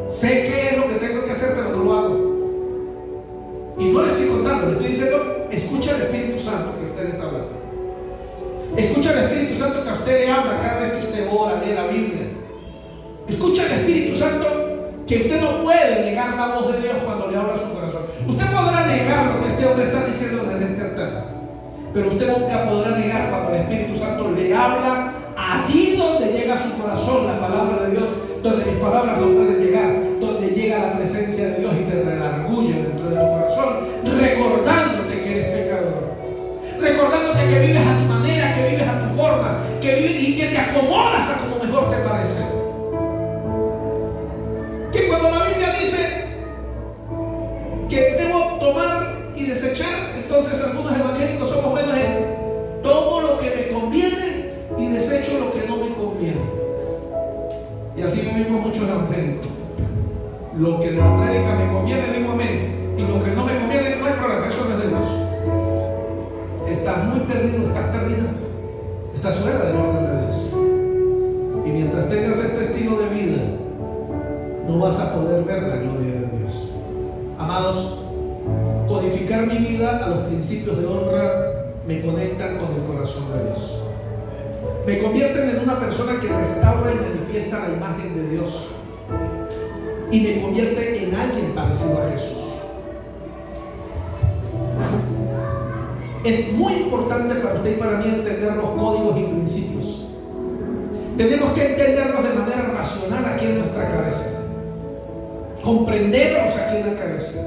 sé qué es lo que tengo que hacer, pero no lo hago. Y no le estoy contando, le estoy diciendo: escucha al Espíritu Santo que usted está hablando. Escucha al Espíritu Santo que a usted le habla cada vez que usted ora, lee la Biblia. Escucha al Espíritu Santo que usted no puede negar la voz de Dios cuando le habla a su corazón. Usted podrá negar lo que este hombre está diciendo desde este altar, pero usted nunca podrá negar cuando el Espíritu Santo le habla allí donde llega su corazón, la palabra de Dios, donde mis palabras no pueden llegar, donde llega la presencia de Dios y te redarguye dentro de tu corazón, recordándote que eres pecador, recordándote que vives a tu manera, que vives a tu forma, que vives y que te acomodas a como mejor te parece. Que cuando la Biblia dice que debo tomar y desechar, entonces algunos evangélicos somos buenos en tomo lo que me conviene y desecho lo que no me conviene. Y así vivimos muchos evangélicos. Lo que de la prédica me conviene, digo amén, y lo que no me conviene, no hay problema, eso no es de Dios. Estás muy perdido, estás perdido, estás fuera del orden de Dios. Y mientras tengas este estilo de vida, no vas a poder ver la gloria de Dios. Amados, codificar mi vida a los principios de honra me conectan con el corazón de Dios. Me convierten en una persona que restaura y manifiesta la imagen de Dios. Y me convierte en alguien parecido a Jesús. Es muy importante para usted y para mí entender los códigos y principios. Tenemos que entenderlos de manera racional aquí en nuestra cabeza. Comprenderlos aquí en la cabeza.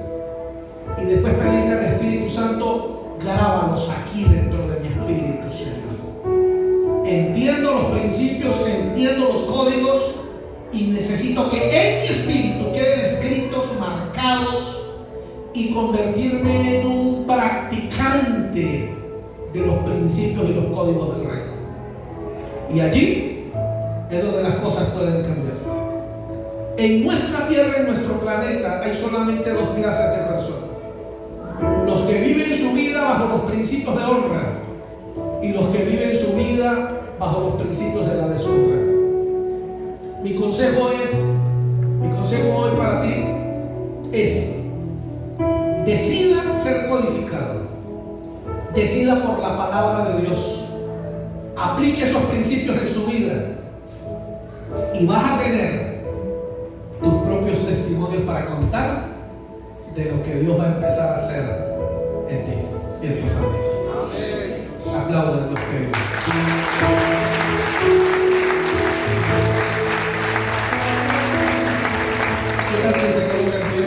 Y después pedirle al Espíritu Santo: grábalos aquí dentro de mi espíritu, Señor. Entiendo los principios, entiendo los códigos, y necesito que en mi espíritu queden escritos, marcados, y convertirme en un practicante de los principios y los códigos del reino. Y allí es donde las cosas pueden cambiar. En nuestra tierra, en nuestro planeta, hay solamente dos clases de personas: los que viven su vida bajo los principios de honra y los que viven su vida bajo los principios de la deshonra. Mi consejo hoy para ti es: decida ser codificado, decida por la palabra de Dios, aplique esos principios en su vida y vas a tener tus propios testimonios para contar de lo que Dios va a empezar a hacer en ti y en tu familia. Amén. Aplaudan a Dios que vive. ¿Qué tal si se coloca en pie?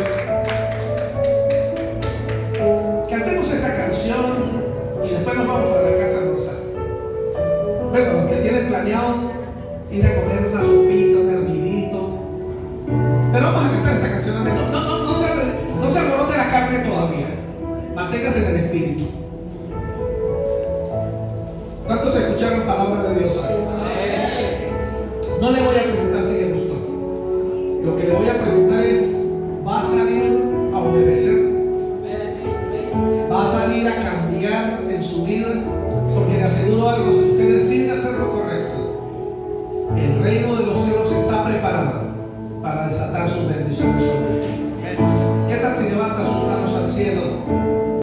Cantemos esta canción y después nos vamos para la casa de Rosa. Bueno, los que tienen planeado ir a comer una sopita, un hervidito, pero vamos a cantar esta canción. No se alborote la carne todavía. Manténgase en el espíritu. ¿Cuántos escucharon palabra de Dios hoy? No le voy a preguntar si le gustó. Lo que le voy a preguntar es: ¿va a salir a obedecer? ¿Va a salir a cambiar en su vida? Porque le aseguro algo: si usted decide hacer lo correcto, el reino de los cielos está preparado para desatar sus bendiciones.